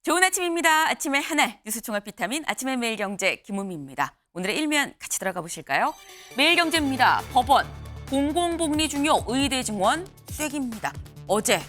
좋은 아침입니다. 아침의 하나 뉴스 종합 비타민 아침의 매일경제 김우미입니다. 오늘의 일면 같이 들어가 보실까요? 매일경제입니다. 법원 공공복리 중요 의대 증원 수액입니다. 어제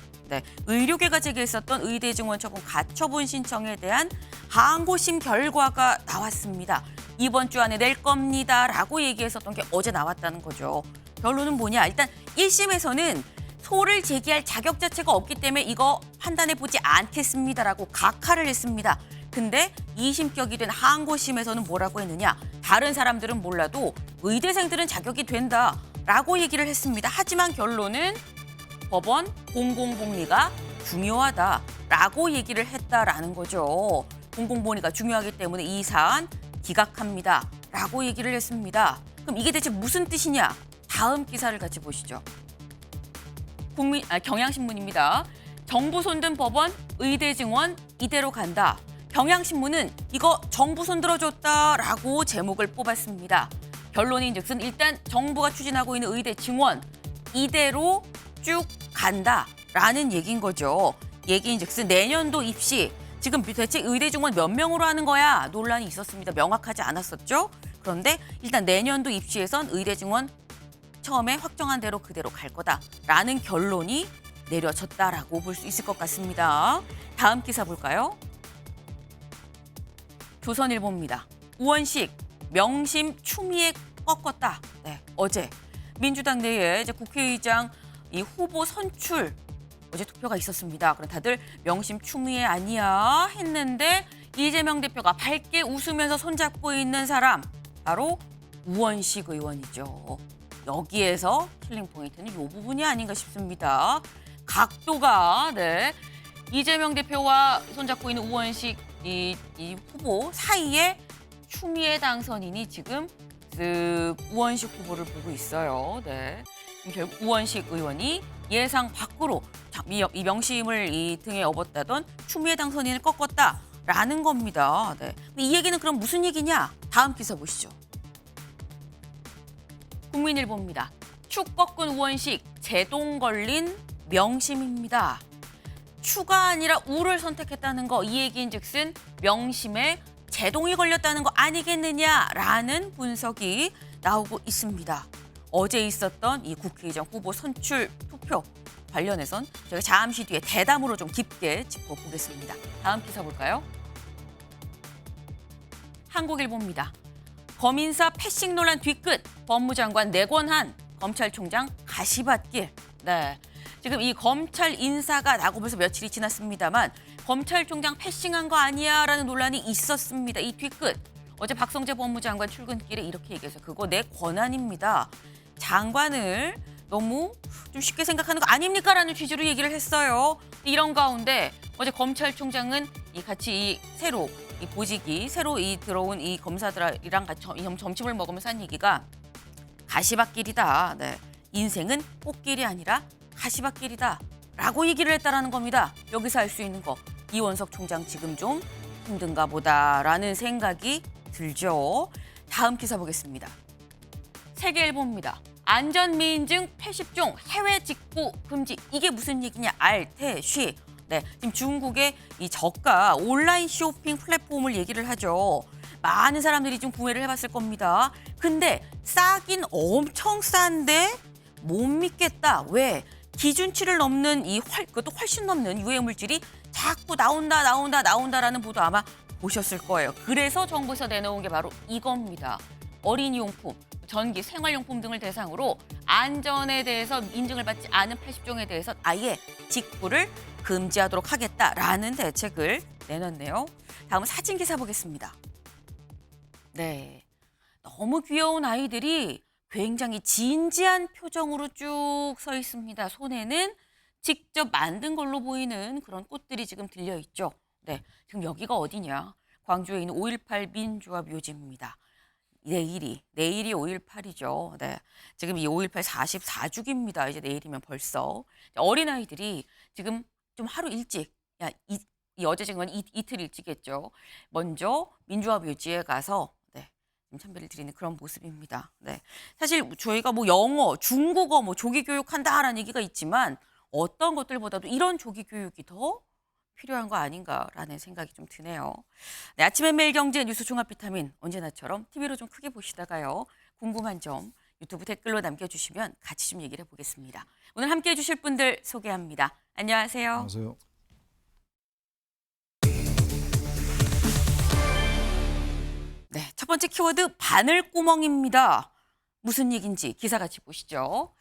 의료계가 제기했었던 의대 증원 처분 가처분 신청에 대한 항고심 결과가 나왔습니다. 이번 주 안에 낼 겁니다라고 얘기했었던 게 어제 나왔다는 거죠. 결론은 뭐냐? 일단 1심에서는 소를 제기할 자격 자체가 없기 때문에 이거 판단해보지 않겠습니다라고 각하를 했습니다. 근데 2심격이 된 항고심에서는 뭐라고 했느냐? 다른 사람들은 몰라도 의대생들은 자격이 된다라고 얘기를 했습니다. 하지만 결론은 법원 공공복리가 중요하다라고 얘기를 했다라는 거죠. 공공복리가 중요하기 때문에 이 사안 기각합니다라고 얘기를 했습니다. 그럼 이게 대체 무슨 뜻이냐? 다음 기사를 같이 보시죠. 경향신문입니다. 정부 손든 법원 의대 증원 이대로 간다. 경향신문은 이거 정부 손들어줬다라고 제목을 뽑았습니다. 결론인즉슨 일단 정부가 추진하고 있는 의대 증원 이대로 쭉 간다라는 얘기인 거죠. 얘기인즉슨 내년도 입시 지금 대체 의대 증원 몇 명으로 하는 거야? 논란이 있었습니다. 명확하지 않았었죠. 그런데 일단 내년도 입시에선 의대 증원 처음에 확정한 대로 그대로 갈 거다라는 결론이 내려졌다라고 볼 수 있을 것 같습니다. 다음 기사 볼까요? 조선일보입니다. 우원식 명심 추미애 꺾었다. 어제 민주당 내에 이제 국회의장 이 후보 선출 어제 투표가 있었습니다. 그럼 다들 명심 추미애 아니야 했는데 이재명 대표가 밝게 웃으면서 손잡고 있는 사람 바로 우원식 의원이죠. 여기에서 킬링 포인트는 이 부분이 아닌가 싶습니다. 각도가 이재명 대표와 손잡고 있는 우원식 이 후보 사이에 추미애 당선인이 지금 우원식 후보를 보고 있어요. 결국 우원식 의원이 예상 밖으로 이 명심을 이 등에 업었다던 추미애 당선인을 꺾었다라는 겁니다. 이 얘기는 그럼 무슨 얘기냐? 다음 기사 보시죠. 국민일보입니다. 축 꺾은 우원식 제동 걸린 명심입니다. 추가 아니라 우를 선택했다는 거 이 얘기인즉슨 명심에 제동이 걸렸다는 거 아니겠느냐라는 분석이 나오고 있습니다. 어제 있었던 이 국회의장 후보 선출 투표 관련해선 저희가 잠시 뒤에 대담으로 좀 깊게 짚어보겠습니다. 다음 기사 볼까요? 한국일보입니다. 범인사 패싱 논란 뒤끝 법무장관 내권한 검찰총장 가시밭길. 지금 이 검찰 인사가 나고 벌써 며칠이 지났습니다만 검찰총장 패싱한 거 아니야라는 논란이 있었습니다. 이 뒤끝. 어제 박성재 법무장관 출근길에 이렇게 얘기해서 그거 내 권한입니다. 장관을 너무 좀 쉽게 생각하는 거 아닙니까라는 취지로 얘기를 했어요. 이런 가운데 어제 검찰총장은 같이 새로 이 보직이 새로 들어온 이 검사들이랑 같이 점심을 먹으면서 한 얘기가 가시밭길이다. 인생은 꽃길이 아니라 가시밭길이다라고 얘기를 했다라는 겁니다. 여기서 알 수 있는 거 이원석 총장 지금 좀 힘든가 보다라는 생각이 들죠. 다음 기사 보겠습니다. 세계일보입니다. 안전미인증 80종 해외 직구 금지. 이게 무슨 얘기냐? 알태쉬. 지금 중국의 이 저가 온라인 쇼핑 플랫폼을 얘기를 하죠. 많은 사람들이 좀 구매를 해봤을 겁니다. 근데 싸긴 엄청 싼데 못 믿겠다. 왜? 기준치를 넘는 그것도 훨씬 넘는 유해 물질이 자꾸 나온다라는 보도 아마 보셨을 거예요. 그래서 정부에서 내놓은 게 바로 이겁니다. 어린이용품, 전기, 생활용품 등을 대상으로 안전에 대해서 인증을 받지 않은 80종에 대해서 아예 직구를 금지하도록 하겠다라는 대책을 내놨네요. 다음은 사진 기사 보겠습니다. 너무 귀여운 아이들이 굉장히 진지한 표정으로 쭉 서 있습니다. 손에는 직접 만든 걸로 보이는 그런 꽃들이 지금 들려 있죠. 지금 여기가 어디냐? 광주에 있는 5.18 민주화 묘지입니다. 내일이 5.18이죠. 지금 이 5.18 44주기입니다. 이제 내일이면 벌써. 어린아이들이 지금 좀 하루 일찍, 이 어제 지금 이틀 일찍했죠. 먼저 민주화 묘지에 가서 참배를 드리는 그런 모습입니다. 사실 저희가 영어, 중국어 조기 교육한다라는 얘기가 있지만 어떤 것들보다도 이런 조기 교육이 더 필요한 거 아닌가라는 생각이 좀 드네요. 네, 아침의 매일 경제 뉴스 종합 비타민 언제나처럼 TV로 좀 크게 보시다가요. 궁금한 점 유튜브 댓글로 남겨주시면 같이 좀 얘기를 해보겠습니다. 오늘 함께해 주실 분들 소개합니다. 안녕하세요. 안녕하세요. 네, 첫 번째 키워드 바늘구멍입니다. 무슨 얘기인지 기사 같이 보시죠.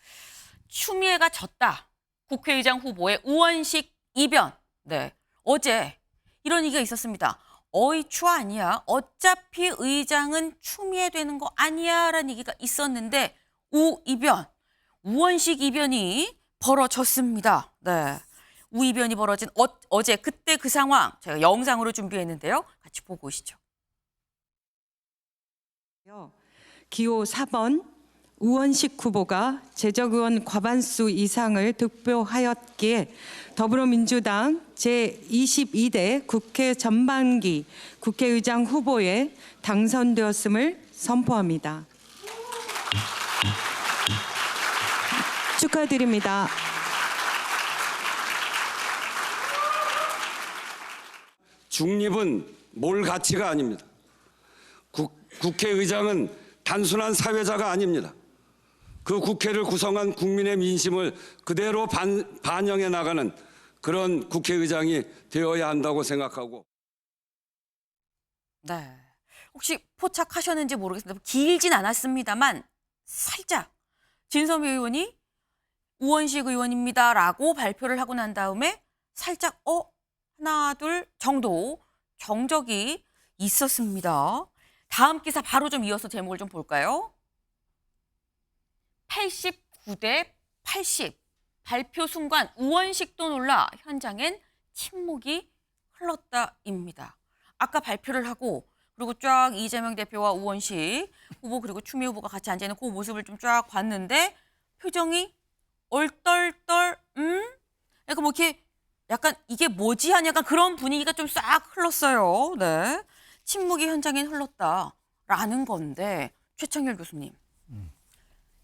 추미애가 졌다. 국회의장 후보의 우원식 이변. 네, 어제 이런 얘기가 있었습니다. 어이 추 아니야. 어차피 의장은 추미애 되는 거 아니야 라는 얘기가 있었는데 우이변, 우원식 이변이 벌어졌습니다. 네, 우이변이 벌어진 어제 그때 그 상황 제가 영상으로 준비했는데요. 같이 보고 오시죠. 기호 4번 우원식 후보가 재적의원 과반수 이상을 득표하였기에 더불어민주당 제22대 국회 전반기 국회의장 후보에 당선되었음을 선포합니다. 축하드립니다. 중립은 몰 가치가 아닙니다. 국회의장은 단순한 사회자가 아닙니다. 그 국회를 구성한 국민의 민심을 그대로 반영해 나가는 그런 국회의장이 되어야 한다고 생각하고. 네, 혹시 포착하셨는지 모르겠습니다. 길진 않았습니다만 살짝 진섬유 의원이 우원식 의원입니다라고 발표를 하고 난 다음에 살짝 하나 둘 정도 정적이 있었습니다. 다음 기사 바로 좀 이어서 제목을 좀 볼까요? 89대 80. 발표 순간 우원식도 놀라 현장엔 침묵이 흘렀다입니다. 아까 발표를 하고 그리고 쫙 이재명 대표와 우원식 후보 그리고 추미애 후보가 같이 앉아있는 그 모습을 좀 쫙 봤는데 표정이 얼떨떨 약간 뭐 이렇게 약간 이게 뭐지 하는 약간 그런 분위기가 좀 싹 흘렀어요. 네. 침묵이 현장에 흘렀다라는 건데 최창렬 교수님.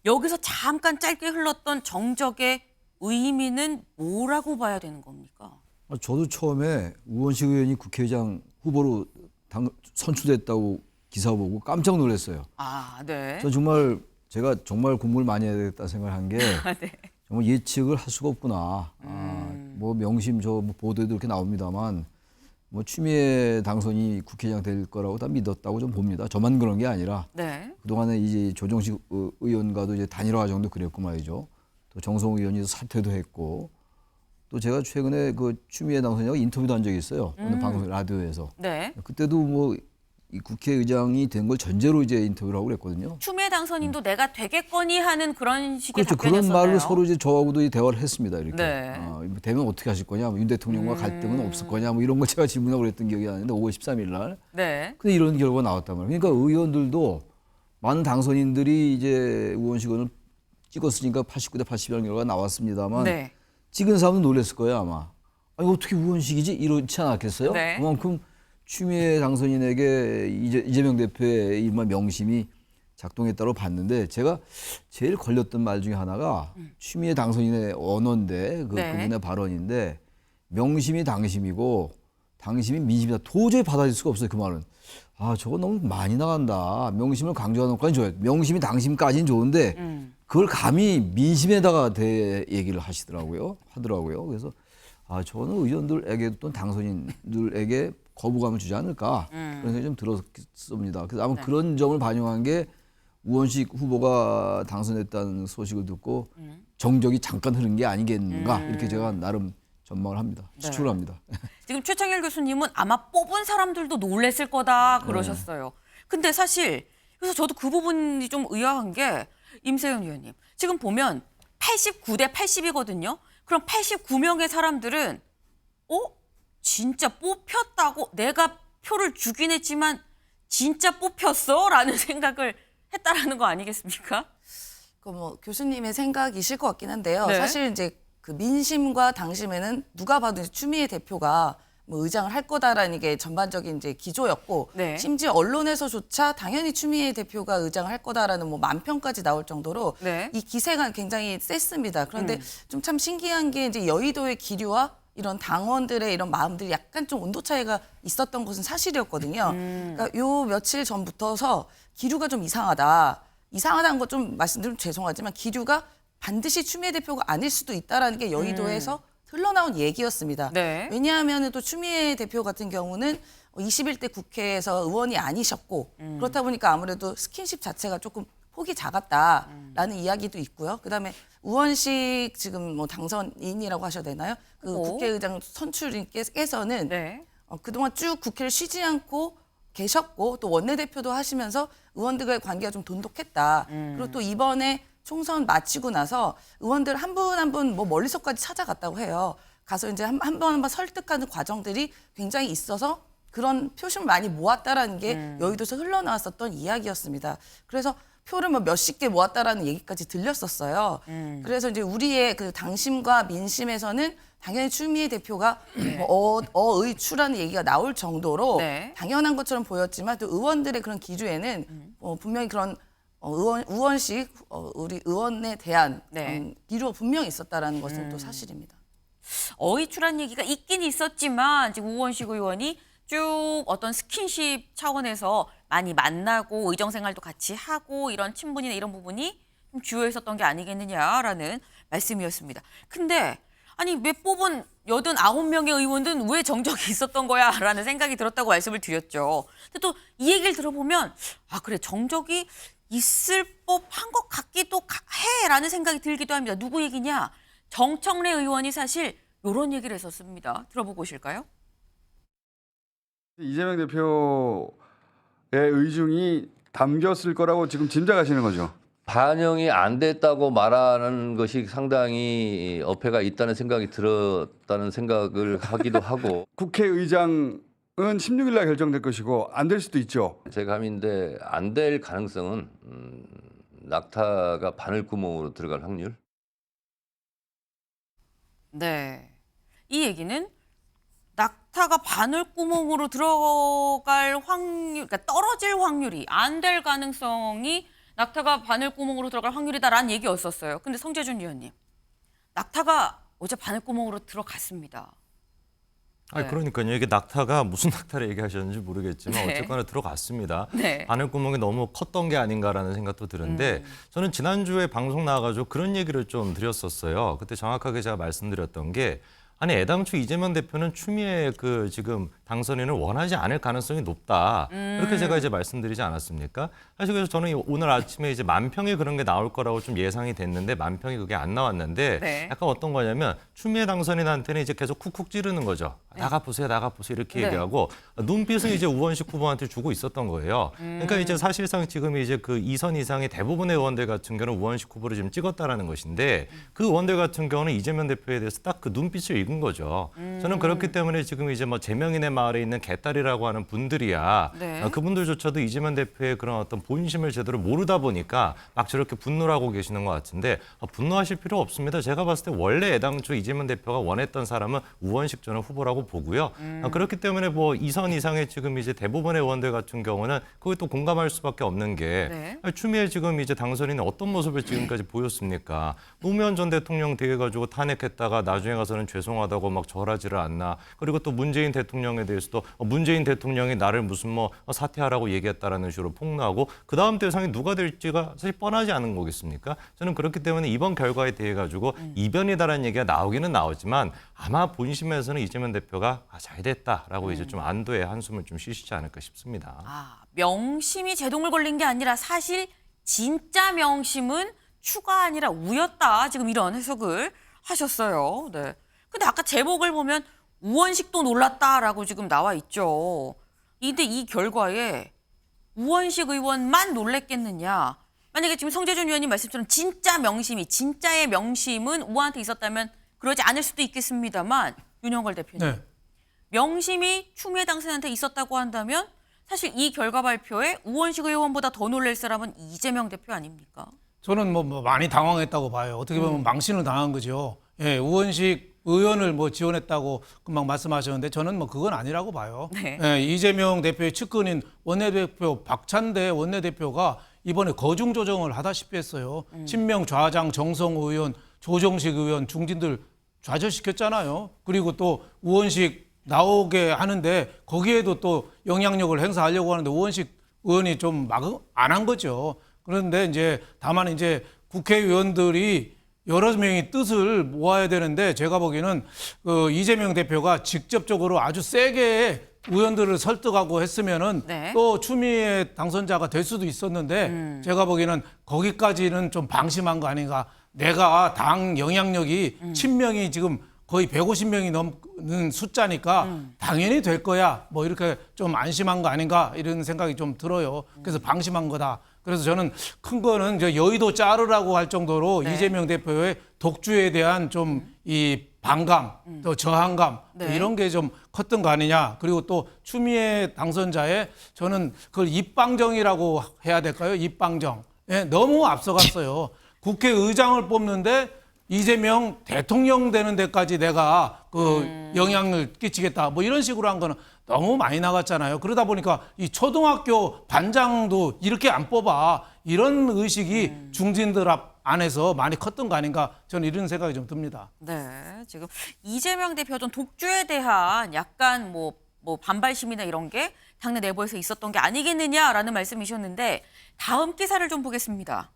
여기서 잠깐 짧게 흘렀던 정적의 의미는 뭐라고 봐야 되는 겁니까? 저도 처음에 우원식 의원이 국회의장 후보로 선출됐다고 기사 보고 깜짝 놀랐어요. 아, 네. 저 제가 정말 공부를 많이 해야 되겠다 생각한 게 네. 정말 예측을 할 수가 없구나. 뭐 명심 보도에도 이렇게 나옵니다만 뭐 추미애 당선이 국회의장 될 거라고 다 믿었다고 좀 봅니다. 저만 그런 게 아니라 네. 그동안에 이제 조정식 의원과도 이제 단일화 과정도 그랬고 말이죠. 또 정성호 의원이 사퇴도 했고 또 제가 최근에 그 추미애 당선인하고 인터뷰도 한 적이 있어요. 어느 방송 라디오에서. 네. 그때도 뭐 이 국회의장이 된 걸 전제로 이제 인터뷰를 하고 그랬거든요. 추미애 당선인도 내가 되겠거니 하는 그런 식의 그렇죠. 답변이었었나요? 그런 말을 서로 이제 저하고도 이 대화를 했습니다. 이렇게. 네. 되면 어떻게 하실 거냐, 윤 대통령과 갈등은 없을 거냐, 뭐 이런 거 제가 질문하고 그랬던 기억이 나는데 5월 13일 날. 네. 근데 이런 결과가 나왔단 말이에요. 그러니까 의원들도 많은 당선인들이 이제 우원식 의원을 찍었으니까 89대 80이라는 결과가 나왔습니다만 네. 찍은 사람은 놀랐을 거예요 아마. 아니 어떻게 우원식이지? 이렇지 않았겠어요? 네. 그만큼 추미애 당선인에게 이재명 대표의 일만 명심이 작동했다고 봤는데 제가 제일 걸렸던 말 중에 하나가 추미애 당선인의 언어인데 네. 그분의 발언인데 명심이 당심이고 당심이 민심이다. 도저히 받아들일 수가 없어요. 그 말은. 저거 너무 많이 나간다. 명심을 강조하는 것까지 좋아요. 명심이 당심까지는 좋은데 그걸 감히 민심에다가 얘기를 하더라고요. 그래서 저는 의원들에게 또 당선인들에게 거부감을 주지 않을까 그런 생각이 좀 들었습니다. 그래서 아마 그런 점을 반영한 게 우원식 후보가 당선됐다는 소식을 듣고 정적이 잠깐 흐른 게 아니겠는가 이렇게 제가 나름 전망을 합니다. 추측을 합니다. 지금 최창렬 교수님은 아마 뽑은 사람들도 놀랬을 거다 그러셨어요. 근데 사실 그래서 저도 그 부분이 좀 의아한 게 임세연 의원님 지금 보면 89대 80이거든요. 그럼 89명의 사람들은 진짜 뽑혔다고 내가 표를 주긴 했지만 진짜 뽑혔어? 라는 생각을 했다라는 거 아니겠습니까? 그 뭐 교수님의 생각이실 것 같긴 한데요. 네. 사실 이제 그 민심과 당심에는 누가 봐도 이제 추미애 대표가 뭐 의장을 할 거다라는 게 전반적인 이제 기조였고 네. 심지어 언론에서조차 당연히 추미애 대표가 의장을 할 거다라는 뭐 만평까지 나올 정도로 네. 이 기세가 굉장히 셌습니다. 그런데 좀 참 신기한 게 이제 여의도의 기류와 이런 당원들의 이런 마음들이 약간 좀 온도 차이가 있었던 것은 사실이었거든요. 그러니까 요 며칠 전부터서 기류가 좀 이상하다는 거 좀 말씀드리면 죄송하지만 기류가 반드시 추미애 대표가 아닐 수도 있다라는 게 여의도에서 흘러나온 얘기였습니다. 네. 왜냐하면 또 추미애 대표 같은 경우는 21대 국회에서 의원이 아니셨고 그렇다 보니까 아무래도 스킨십 자체가 조금 폭이 작았다라는 이야기도 있고요. 그다음에 우원식 지금 뭐 당선인이라고 하셔야 되나요? 그 오. 국회의장 선출인께서는 네. 그동안 쭉 국회를 쉬지 않고 계셨고 또 원내대표도 하시면서 의원들과의 관계가 좀 돈독했다. 그리고 또 이번에 총선 마치고 나서 의원들 한 분 한 분 뭐 멀리서까지 찾아갔다고 해요. 가서 이제 한 번 설득하는 과정들이 굉장히 있어서 그런 표심을 많이 모았다라는 게 여의도에서 흘러나왔었던 이야기였습니다. 그래서 표를 뭐 몇십 개 모았다라는 얘기까지 들렸었어요. 그래서 이제 우리의 그 당심과 민심에서는 당연히 추미애 대표가 뭐 어의추라는 얘기가 나올 정도로 네. 당연한 것처럼 보였지만 또 의원들의 그런 기류에는 분명히 그런 우원식 우리 의원에 대한 네. 기류가 분명히 있었다라는 것은 또 사실입니다. 어이출한 얘기가 있긴 있었지만 지금 우원식 의원이 쭉 어떤 스킨십 차원에서 많이 만나고 의정생활도 같이 하고 이런 친분이나 이런 부분이 좀 주요했었던 게 아니겠느냐라는 말씀이었습니다. 근데 아니 몇 뽑은 89명의 의원들은 왜 정적이 있었던 거야? 라는 생각이 들었다고 말씀을 드렸죠. 근데 또 이 얘기를 들어보면 아 그래 정적이 있을 법한 것 같기도 해라는 생각이 들기도 합니다. 누구 얘기냐? 정청래 의원이 사실 이런 얘기를 했었습니다. 들어보고 오실까요? 이재명 대표의 의중이 담겼을 거라고 지금 짐작하시는 거죠? 반영이 안 됐다고 말하는 것이 상당히 어폐가 있다는 생각이 들었다는 생각을 하기도 하고 국회의장은 16일 날 결정될 것이고 안 될 수도 있죠. 제 감인데 안 될 가능성은 낙타가 바늘구멍으로 들어갈 확률. 네. 이 얘기는 낙타가 바늘구멍으로 들어갈 확률, 그러니까 떨어질 확률이 안 될 가능성이 낙타가 바늘구멍으로 들어갈 확률이다라는 얘기였었어요. 근데 성재준 위원님, 낙타가 어제 바늘구멍으로 들어갔습니다. 아니 그러니까요. 이게 낙타가 무슨 낙타를 얘기하셨는지 모르겠지만 네. 어쨌거나 들어갔습니다. 네. 바늘구멍이 너무 컸던 게 아닌가라는 생각도 드는데 저는 지난주에 방송 나와가지고 그런 얘기를 좀 드렸었어요. 그때 정확하게 제가 말씀드렸던 게 아니 애당초 이재명 대표는 추미애 그 지금 당선인을 원하지 않을 가능성이 높다. 이렇게 제가 이제 말씀드리지 않았습니까? 사실 그래서 저는 오늘 아침에 이제 만평에 그런 게 나올 거라고 좀 예상이 됐는데 만평이 그게 안 나왔는데 네. 약간 어떤 거냐면 추미애 당선인한테는 이제 계속 쿡쿡 찌르는 거죠. 나가보세요, 나가보세요 이렇게 네. 얘기하고 눈빛은 이제 우원식 후보한테 주고 있었던 거예요. 그러니까 이제 사실상 지금 이제 그 2선 이상의 대부분의 의원들 같은 경우는 우원식 후보를 지금 찍었다라는 것인데 그 의원들 같은 경우는 이재명 대표에 대해서 딱 그 눈빛을 읽은 거죠. 저는 그렇기 때문에 지금 이제 뭐 제명인의 마을에 있는 개딸이라고 하는 분들이야. 네. 그분들조차도 이재명 대표의 그런 어떤 본심을 제대로 모르다 보니까 막 저렇게 분노를 하고 계시는 것 같은데 분노하실 필요 없습니다. 제가 봤을 때 원래 애당초 이재명 대표가 원했던 사람은 우원식 저는 후보라고 보고요. 그렇기 때문에 뭐 2선 이상의 지금 이제 대부분의 의원들 같은 경우는 그게 또 공감할 수밖에 없는 게 네. 추미애 지금 이제 당선인이 어떤 모습을 지금까지 보였습니까? 노무현 전 대통령 되게 가지고 탄핵했다가 나중에 가서는 죄송하다고 막 절하지를 않나. 그리고 또 문재인 대통령에 대해서도 문재인 대통령이 나를 무슨 뭐 사퇴하라고 얘기했다라는 식으로 폭로하고 그 다음 대상이 누가 될지가 사실 뻔하지 않은 거겠습니까? 저는 그렇기 때문에 이번 결과에 대해 가지고 이변이다라는 얘기가 나오기는 나오지만 아마 본심에서는 이재명 대표가 잘 됐다라고 이제 좀 안도의 한숨을 좀 쉬시지 않을까 싶습니다. 아, 명심이 제동을 걸린 게 아니라 사실 진짜 명심은 추가 아니라 우였다. 지금 이런 해석을 하셨어요. 네. 근데 아까 제목을 보면 우원식도 놀랐다라고 지금 나와 있죠. 근데 이 결과에 우원식 의원만 놀랬겠느냐. 만약에 지금 성재준 위원님 말씀처럼 진짜 명심이, 진짜의 명심은 우한테 있었다면 그러지 않을 수도 있겠습니다만 윤영걸 대표님. 네. 명심이 추미애 당선인한테 있었다고 한다면 사실 이 결과 발표에 우원식 의원보다 더 놀랄 사람은 이재명 대표 아닙니까? 저는 뭐 많이 당황했다고 봐요. 어떻게 보면 망신을 당한 거죠. 예, 우원식 의원을 뭐 지원했다고 금방 말씀하셨는데 저는 뭐 그건 아니라고 봐요. 네. 예, 이재명 대표의 측근인 원내대표 박찬대 원내대표가 이번에 거중 조정을 하다시피 했어요. 친명 좌장 정성호 의원, 조정식 의원, 중진들 좌절시켰잖아요. 그리고 또 우원식 나오게 하는데 거기에도 또 영향력을 행사하려고 하는데 우원식 의원이 좀 안 한 거죠. 그런데 이제 다만 이제 국회의원들이 여러 명이 뜻을 모아야 되는데 제가 보기에는 그 이재명 대표가 직접적으로 아주 세게 의원들을 설득하고 했으면은 네. 또 추미애 당선자가 될 수도 있었는데 제가 보기에는 거기까지는 좀 방심한 거 아닌가. 내가 당 영향력이 친명이 지금 거의 150명이 넘는 숫자니까 당연히 될 거야. 뭐 이렇게 좀 안심한 거 아닌가 이런 생각이 좀 들어요. 그래서 방심한 거다. 그래서 저는 큰 거는 저 여의도 자르라고 할 정도로 네. 이재명 대표의 독주에 대한 좀 이 반감, 또 저항감 또 네. 이런 게 좀 컸던 거 아니냐. 그리고 또 추미애 당선자의 저는 그걸 입방정이라고 해야 될까요? 입방정. 예, 너무 앞서갔어요. 국회의장을 뽑는데 이재명 대통령 되는 데까지 내가 그 영향을 끼치겠다. 뭐 이런 식으로 한 거는 너무 많이 나갔잖아요. 그러다 보니까 이 초등학교 반장도 이렇게 안 뽑아. 이런 의식이 중진들 안에서 많이 컸던 거 아닌가. 저는 이런 생각이 좀 듭니다. 네, 지금 이재명 대표 어떤 독주에 대한 약간 뭐 반발심이나 이런 게 당내 내부에서 있었던 게 아니겠느냐라는 말씀이셨는데 다음 기사를 좀 보겠습니다.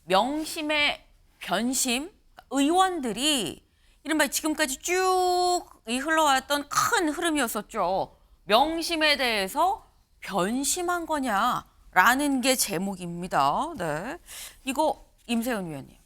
명심의 변심, 의원들이 이른바 지금까지 쭉 흘러왔던 큰 흐름이었었죠. 명심에 대해서 변심한 거냐라는 게 제목입니다. 네, 이거 임세은 위원님,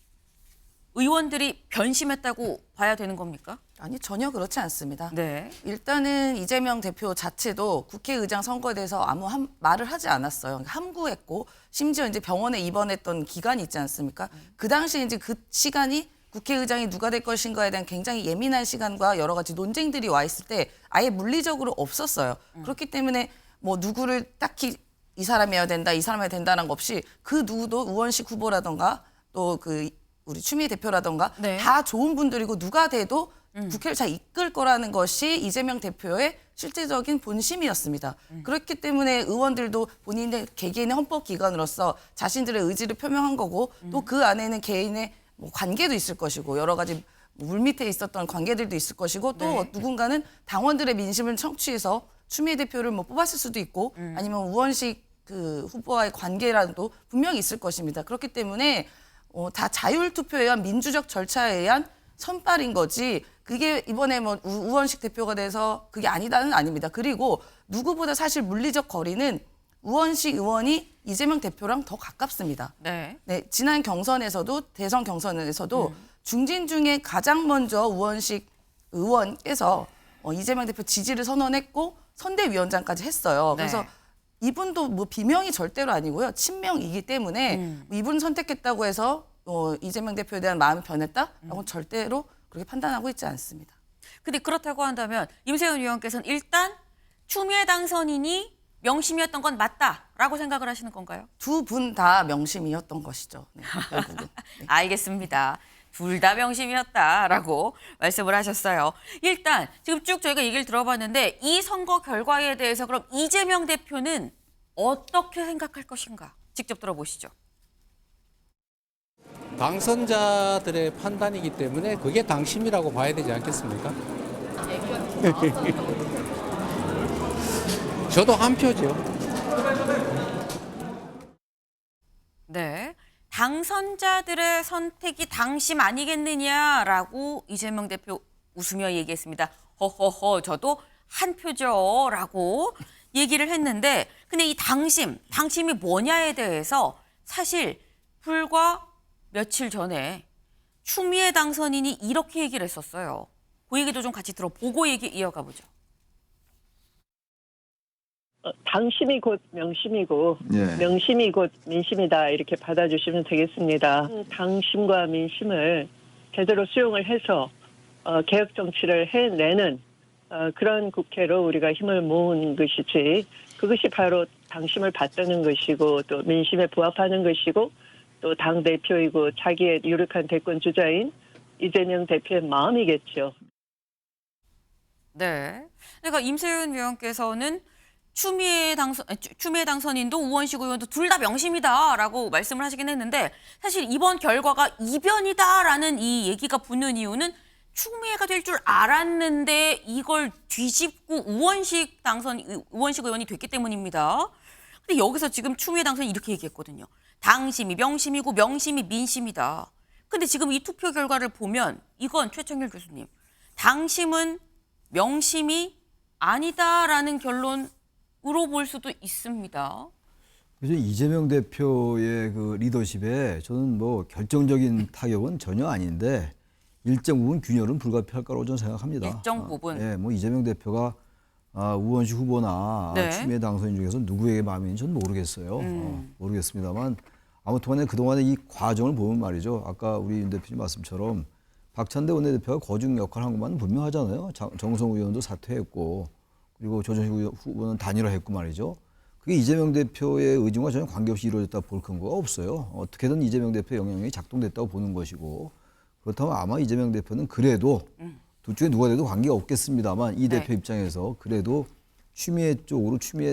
의원들이 변심했다고 봐야 되는 겁니까? 아니 전혀 그렇지 않습니다. 네. 일단은 이재명 대표 자체도 국회의장 선거에 대해서 아무 말을 하지 않았어요. 함구했고 심지어 이제 병원에 입원했던 기간이 있지 않습니까? 그 당시 이제 그 시간이 국회의장이 누가 될 것인가에 대한 굉장히 예민한 시간과 여러 가지 논쟁들이 와 있을 때 아예 물리적으로 없었어요. 그렇기 때문에 뭐 누구를 딱히 이 사람이어야 된다, 이 사람이어야 된다는 거 없이 그 누구도 우원식 후보라던가 또 그 우리 추미애 대표라던가 네. 다 좋은 분들이고 누가 돼도 국회를 잘 이끌 거라는 것이 이재명 대표의 실질적인 본심이었습니다. 그렇기 때문에 의원들도 본인의 개개인의 헌법기관으로서 자신들의 의지를 표명한 거고 또 그 안에는 개인의 뭐 관계도 있을 것이고 여러 가지 물밑에 있었던 관계들도 있을 것이고 또 네. 누군가는 당원들의 민심을 청취해서 추미애 대표를 뭐 뽑았을 수도 있고 아니면 우원식 그 후보와의 관계라도 분명히 있을 것입니다. 그렇기 때문에 다 자율투표에 의한 민주적 절차에 의한 선발인 거지 그게 이번에 뭐 우원식 대표가 돼서 그게 아니다는 아닙니다. 그리고 누구보다 사실 물리적 거리는 우원식 의원이 이재명 대표랑 더 가깝습니다. 네. 네, 지난 경선에서도 대선 경선에서도 중진 중에 가장 먼저 우원식 의원께서 이재명 대표 지지를 선언했고 선대위원장까지 했어요. 네. 그래서 이분도 뭐 비명이 절대로 아니고요. 친명이기 때문에 이분 선택했다고 해서 이재명 대표에 대한 마음이 변했다라고는 절대로 그렇게 판단하고 있지 않습니다. 근데 그렇다고 한다면 임세은 의원께서는 일단 추미애 당선인이 명심이었던 건 맞다라고 생각을 하시는 건가요? 두 분 다 명심이었던 것이죠. 네, 결국은. 네. 알겠습니다. 둘 다 명심이었다라고 말씀을 하셨어요. 일단 지금 쭉 저희가 얘기를 들어봤는데 이 선거 결과에 대해서 그럼 이재명 대표는 어떻게 생각할 것인가? 직접 들어보시죠. 당선자들의 판단이기 때문에 그게 당심이라고 봐야 되지 않겠습니까? 저도 한 표죠. 네. 당선자들의 선택이 당심 아니겠느냐라고 이재명 대표 웃으며 얘기했습니다. 허허허 저도 한 표죠라고 얘기를 했는데 근데 이 당심이 뭐냐에 대해서 사실 불과 며칠 전에 추미애 당선인이 이렇게 얘기를 했었어요. 그 얘기도 좀 같이 들어보고 얘기 이어가 보죠. 당심이 곧 명심이고 예. 명심이 곧 민심이다 이렇게 받아주시면 되겠습니다. 당심과 민심을 제대로 수용을 해서 개혁 정치를 해내는 그런 국회로 우리가 힘을 모은 것이지 그것이 바로 당심을 받드는 것이고 또 민심에 부합하는 것이고 또 당대표이고 자기의 유력한 대권 주자인 이재명 대표의 마음이겠죠. 네. 그러니까 임세윤 위원께서는 추미애 당선인도 우원식 의원도 둘 다 명심이다라고 말씀을 하시긴 했는데 사실 이번 결과가 이변이다라는 이 얘기가 붙는 이유는 추미애가 될 줄 알았는데 이걸 뒤집고 우원식 의원이 됐기 때문입니다. 근데 여기서 지금 추미애 당선인이 이렇게 얘기했거든요. 당심이 명심이고 명심이 민심이다. 근데 지금 이 투표 결과를 보면 이건 최청일 교수님, 당심은 명심이 아니다라는 결론으로 볼 수도 있습니다. 그래서 이재명 대표의 그 리더십에 저는 뭐 결정적인 타격은 전혀 아닌데 일정 부분 균열은 불가피할 거라고 저는 생각합니다. 일정 부분. 예, 뭐 이재명 대표가 우원식 후보나 네. 추미애 당선인 중에서 누구에게 마음인지 저는 모르겠어요. 모르겠습니다만 아무튼 그동안의 이 과정을 보면 말이죠. 아까 우리 윤 대표님 말씀처럼 박찬대 원내대표가 거중 역할을 한 것만은 분명하잖아요. 정성우 의원도 사퇴했고 그리고 조정식 후보는 단일화했고 말이죠. 그게 이재명 대표의 의중과 전혀 관계없이 이루어졌다 볼 근거가 없어요. 어떻게든 이재명 대표의 영향력이 작동됐다고 보는 것이고 그렇다면 아마 이재명 대표는 그래도 둘 중에 누가 돼도 관계가 없겠습니다만 이 대표 입장에서 그래도 추미애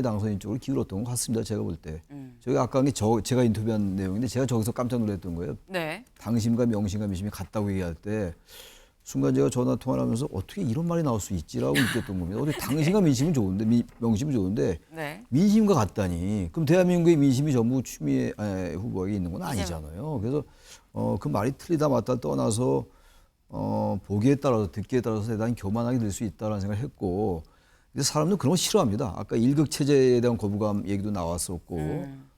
당선인 쪽으로 기울었던 것 같습니다. 제가 볼 때. 저기 아까 한 게 제가 인터뷰한 내용인데 제가 저기서 깜짝 놀랐던 거예요. 네. 당심과 명심과 민심이 같다고 얘기할 때 순간 제가 전화 통화를 하면서 어떻게 이런 말이 나올 수 있지라고 느꼈던 겁니다. 어떻게 당심과 민심은 좋은데 명심은 좋은데 네. 민심과 같다니 그럼 대한민국의 민심이 전부 추미애 후보에게 있는 건 아니잖아요. 그래서 그 말이 틀리다 맞다 떠나서 보기에 따라서 듣기에 따라서 대단히 교만하게 될 수 있다는 생각을 했고 근데 사람들은 그런 거 싫어합니다. 아까 일극 체제에 대한 거부감 얘기도 나왔었고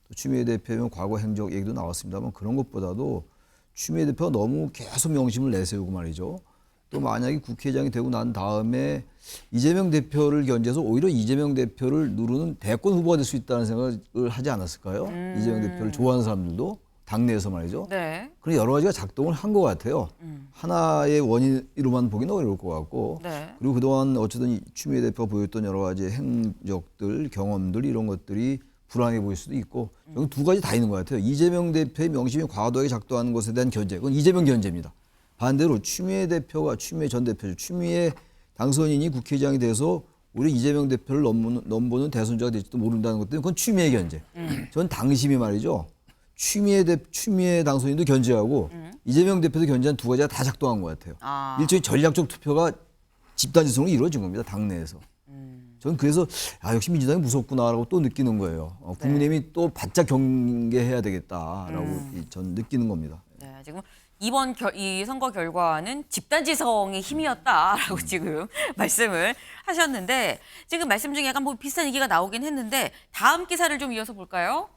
또 추미애 대표의 과거 행적 얘기도 나왔습니다만 그런 것보다도 추미애 대표가 너무 계속 명심을 내세우고 말이죠. 또 만약에 국회의장이 되고 난 다음에 이재명 대표를 견제해서 오히려 이재명 대표를 누르는 대권 후보가 될 수 있다는 생각을 하지 않았을까요? 이재명 대표를 좋아하는 사람들도 당내에서 말이죠. 네. 그런 여러 가지가 작동을 한 것 같아요. 하나의 원인으로만 보기는 어려울 것 같고 네. 그리고 그동안 어쨌든 추미애 대표가 보였던 여러 가지 행적들, 경험들 이런 것들이 불안해 보일 수도 있고 여기 두 가지 다 있는 것 같아요. 이재명 대표의 명심이 과도하게 작동하는 것에 대한 견제, 그건 이재명 견제입니다. 반대로 추미애 전 대표죠. 추미애 당선인이 국회의장이 돼서 오히려 이재명 대표를 넘보는 대선자가 될지도 모른다는 것 때문에 그건 추미애 견제. 전 당심이 말이죠. 추미애 당선인도 견제하고 이재명 대표도 견제한 두 가지가 다 작동한 것 같아요. 일종의 전략적 투표가 집단지성으로 이루어진 겁니다. 당내에서. 저는 그래서 역시 민주당이 무섭구나라고 또 느끼는 거예요. 국민의힘이 또 바짝 경계해야 되겠다라고 전 느끼는 겁니다. 네, 지금 이번 이 선거 결과는 집단지성의 힘이었다라고 지금 말씀을 하셨는데 지금 말씀 중에 약간 뭐 비슷한 얘기가 나오긴 했는데 다음 기사를 좀 이어서 볼까요?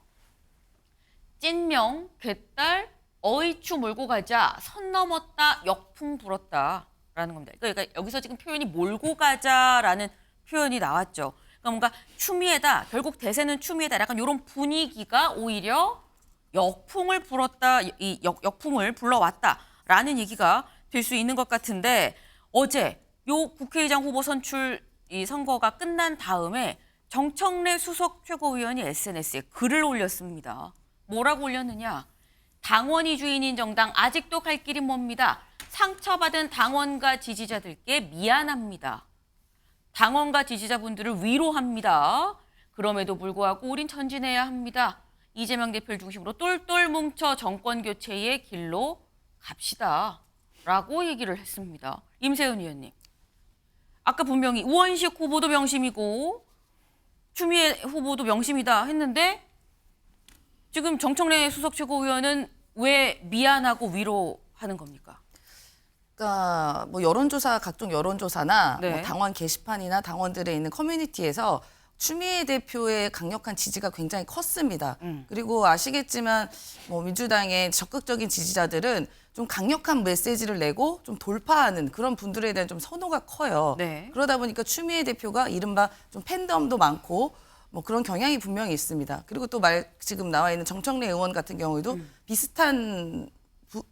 찐명, 괴딸, 어이추 몰고 가자, 선 넘었다, 역풍 불었다라는 겁니다. 그러니까 여기서 지금 표현이 몰고 가자라는 표현이 나왔죠. 그러니까 뭔가 추미애다, 결국 대세는 추미애다, 약간 이런 분위기가 오히려 역풍을 불었다, 이 역풍을 불러왔다라는 얘기가 될 수 있는 것 같은데 어제 요 국회의장 후보 선출 이 선거가 끝난 다음에 정청래 수석 최고위원이 SNS에 글을 올렸습니다. 뭐라고 올렸느냐? 당원이 주인인 정당 아직도 갈 길이 멉니다. 상처받은 당원과 지지자들께 미안합니다. 당원과 지지자분들을 위로합니다. 그럼에도 불구하고 우린 전진해야 합니다. 이재명 대표를 중심으로 똘똘 뭉쳐 정권 교체의 길로 갑시다. 라고 얘기를 했습니다. 임세훈 의원님. 아까 분명히 우원식 후보도 명심이고 추미애 후보도 명심이다 했는데 지금 정청래 수석 최고위원은 왜 미안하고 위로하는 겁니까? 그러니까 뭐 여론조사 각종 여론조사나 네. 뭐 당원 게시판이나 당원들에 있는 커뮤니티에서 추미애 대표의 강력한 지지가 굉장히 컸습니다. 그리고 아시겠지만 뭐 민주당의 적극적인 지지자들은 좀 강력한 메시지를 내고 좀 돌파하는 그런 분들에 대한 좀 선호가 커요. 네. 그러다 보니까 추미애 대표가 이른바 좀 팬덤도 많고 뭐 그런 경향이 분명히 있습니다. 그리고 또 지금 나와 있는 정청래 의원 같은 경우에도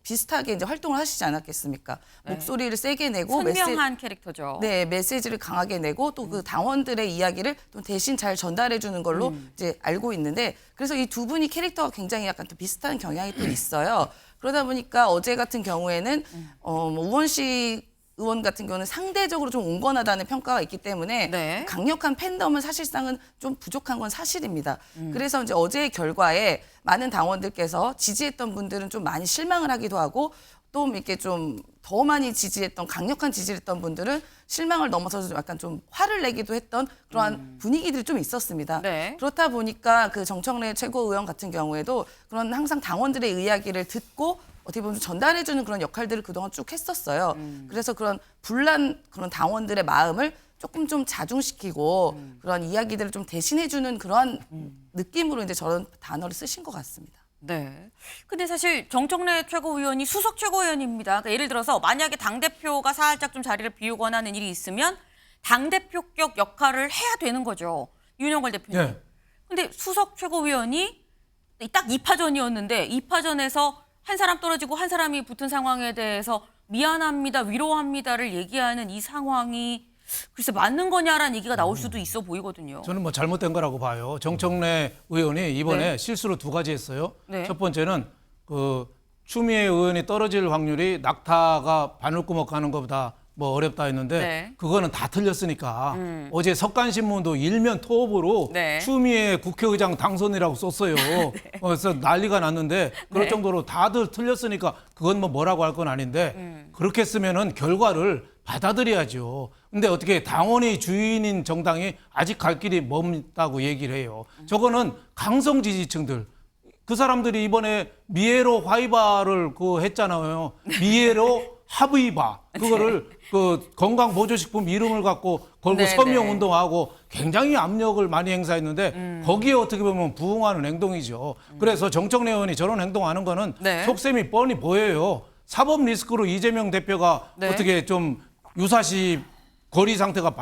비슷하게 이제 활동을 하시지 않았겠습니까? 네. 목소리를 세게 내고 선명한 캐릭터죠. 네, 메시지를 강하게 내고 또 그 당원들의 이야기를 또 대신 잘 전달해 주는 걸로 이제 알고 있는데 그래서 이 두 분이 캐릭터가 굉장히 약간 또 비슷한 경향이 또 있어요. 그러다 보니까 어제 같은 경우에는 뭐 우원식 의원 같은 경우는 상대적으로 좀 온건하다는 평가가 있기 때문에 네. 강력한 팬덤은 사실상은 좀 부족한 건 사실입니다. 그래서 이제 어제의 결과에 많은 당원들께서 지지했던 분들은 좀 많이 실망을 하기도 하고 또 이렇게 좀 더 많이 지지했던 강력한 지지를 했던 분들은 실망을 넘어서서 좀 약간 좀 화를 내기도 했던 그러한 분위기들이 좀 있었습니다. 네. 그렇다 보니까 그 정청래 최고의원 같은 경우에도 그런 항상 당원들의 이야기를 듣고 어떻게 보면 전달해주는 그런 역할들을 그동안 쭉 했었어요. 그래서 그런 그런 당원들의 마음을 조금 좀 자중시키고 그런 이야기들을 좀 대신해주는 그런 느낌으로 이제 저런 단어를 쓰신 것 같습니다. 네. 근데 사실 정청래 최고위원이 수석 최고위원입니다. 그러니까 예를 들어서 만약에 당대표가 살짝 좀 자리를 비우거나 하는 일이 있으면 당대표격 역할을 해야 되는 거죠. 윤영걸 대표님. 네. 근데 수석 최고위원이 딱 2파전이었는데 2파전에서 한 사람 떨어지고 한 사람이 붙은 상황에 대해서 미안합니다, 위로합니다를 얘기하는 이 상황이 글쎄 맞는 거냐라는 얘기가 나올 수도 있어 보이거든요. 저는 뭐 잘못된 거라고 봐요. 정청래 의원이 이번에 네. 실수로 2가지 했어요. 네. 첫 번째는 그 추미애 의원이 떨어질 확률이 낙타가 바늘구멍 가는 것보다 뭐 어렵다 했는데 네. 그거는 다 틀렸으니까 어제 석간신문도 일면 토업으로 네. 추미애 국회의장 당선이라고 썼어요. 그래서 난리가 났는데 그럴 네. 정도로 다들 틀렸으니까 그건 뭐 뭐라고 할 건 아닌데 그렇게 쓰면은 결과를 받아들여야죠. 근데 어떻게 당원이 주인인 정당이 아직 갈 길이 멀다고 얘기를 해요. 저거는 강성 지지층들. 그 사람들이 이번에 미에로 화이바를 했잖아요. 미에로 하브이바. 그거를 그 건강보조식품 이름을 갖고 걸고 네, 서명 네. 운동하고 굉장히 압력을 많이 행사했는데 거기에 어떻게 보면 부응하는 행동이죠. 그래서 정청래 의원이 저런 행동하는 거는 네. 속셈이 뻔히 보여요. 사법 리스크로 이재명 대표가 네. 어떻게 좀 유사시 거리 상태가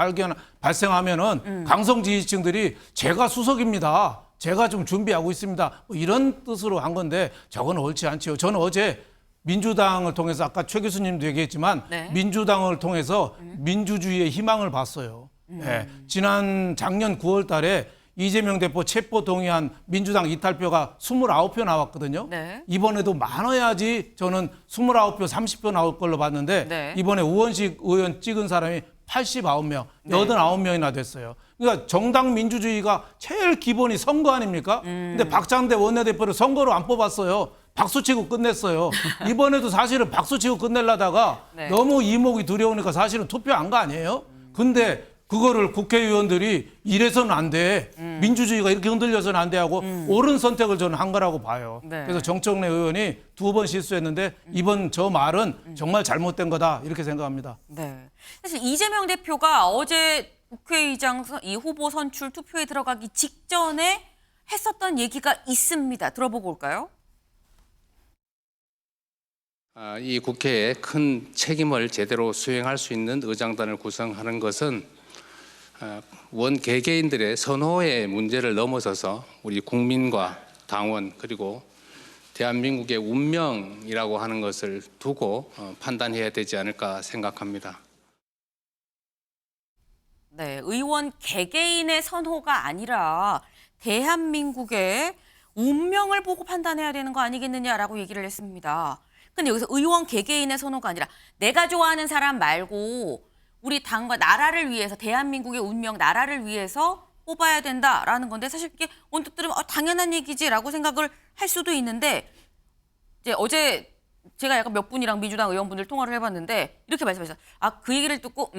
발생하면은 강성 지지층들이 제가 수석입니다. 제가 좀 준비하고 있습니다. 뭐 이런 뜻으로 한 건데 저건 옳지 않지요. 저는 어제 민주당을 통해서 아까 최 교수님도 얘기했지만 네. 민주당을 통해서 민주주의의 희망을 봤어요. 예. 지난 작년 9월 달에 이재명 대표 체포 동의안 민주당 이탈표가 29표 나왔거든요. 네. 이번에도 많아야지 저는 29표, 30표 나올 걸로 봤는데 네. 이번에 우원식 의원 찍은 사람이 89명, 네. 89명이나 됐어요. 그러니까 정당 민주주의가 제일 기본이 선거 아닙니까? 근데 박장대 원내대표를 선거로 안 뽑았어요. 박수치고 끝냈어요. 이번에도 사실은 박수치고 끝내려다가 네. 너무 이목이 두려우니까 사실은 투표 안 거 아니에요? 근데 그거를 국회의원들이 이래서는 안 돼. 민주주의가 이렇게 흔들려서는 안 돼 하고 옳은 선택을 저는 한 거라고 봐요. 네. 그래서 정청래 의원이 2번 실수했는데 이번 저 말은 정말 잘못된 거다 이렇게 생각합니다. 네. 사실 이재명 대표가 어제 국회의장 이 후보 선출 투표에 들어가기 직전에 했었던 얘기가 있습니다. 들어보고 올까요? 이 국회에 큰 책임을 제대로 수행할 수 있는 의장단을 구성하는 것은 원 개개인들의 선호의 문제를 넘어서서 우리 국민과 당원 그리고 대한민국의 운명이라고 하는 것을 두고 판단해야 되지 않을까 생각합니다. 네, 의원 개개인의 선호가 아니라 대한민국의 운명을 보고 판단해야 되는 거 아니겠느냐라고 얘기를 했습니다. 근데 여기서 의원 개개인의 선호가 아니라 내가 좋아하는 사람 말고 우리 당과 나라를 위해서 대한민국의 운명, 나라를 위해서 뽑아야 된다라는 건데 사실 이게 언뜻 들으면 당연한 얘기지라고 생각을 할 수도 있는데 이제 어제 제가 약간 몇 분이랑 민주당 의원분들 통화를 해봤는데 이렇게 말씀하셨어요. 그 얘기를 듣고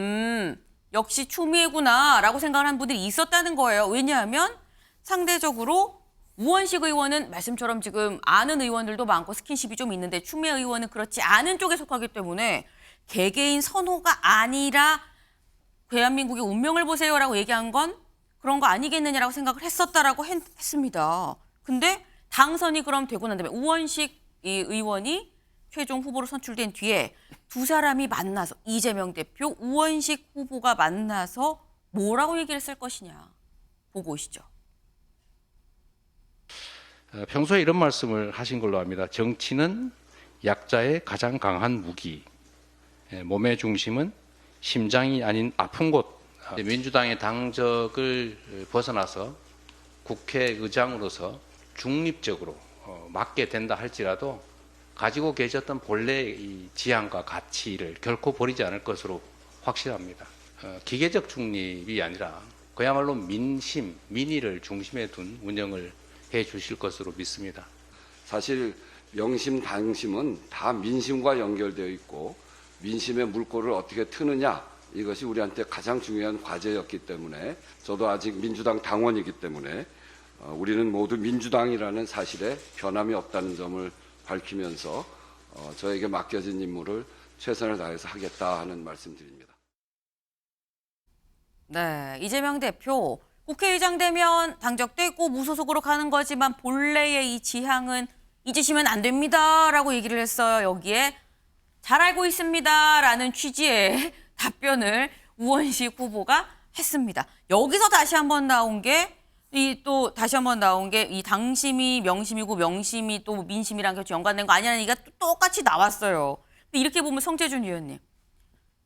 역시 추미애구나라고 생각을 한 분들이 있었다는 거예요. 왜냐하면 상대적으로 우원식 의원은 말씀처럼 지금 아는 의원들도 많고 스킨십이 좀 있는데 추미애 의원은 그렇지 않은 쪽에 속하기 때문에 개개인 선호가 아니라 대한민국의 운명을 보세요라고 얘기한 건 그런 거 아니겠느냐라고 생각을 했었다라고 했습니다. 근데 당선이 그럼 되고 난 다음에 우원식 이 의원이 최종 후보로 선출된 뒤에 두 사람이 만나서 이재명 대표, 우원식 후보가 만나서 뭐라고 얘기를 쓸 것이냐 보고 오시죠. 평소에 이런 말씀을 하신 걸로 압니다. 정치는 약자의 가장 강한 무기, 몸의 중심은 심장이 아닌 아픈 곳. 민주당의 당적을 벗어나서 국회의장으로서 중립적으로 맡게 된다 할지라도 가지고 계셨던 본래의 이 지향과 가치를 결코 버리지 않을 것으로 확실합니다. 기계적 중립이 아니라 그야말로 민심, 민의를 중심에 둔 운영을 해 주실 것으로 믿습니다. 사실 명심, 당심은 다 민심과 연결되어 있고 민심의 물꼬를 어떻게 트느냐 이것이 우리한테 가장 중요한 과제였기 때문에 저도 아직 민주당 당원이기 때문에 우리는 모두 민주당이라는 사실에 변함이 없다는 점을 밝히면서 저에게 맡겨진 임무를 최선을 다해서 하겠다 하는 말씀드립니다. 네, 이재명 대표 국회의장 되면 당적되고 무소속으로 가는 거지만 본래의 이 지향은 잊으시면 안 됩니다라고 얘기를 했어요. 여기에 잘 알고 있습니다라는 취지의 답변을 우원식 후보가 했습니다. 여기서 다시 한번 나온 게 이 당심이 명심이고 명심이 또 민심이랑 같이 연관된 거 아니냐는 얘기가 똑같이 나왔어요. 근데 이렇게 보면 성재준 의원님,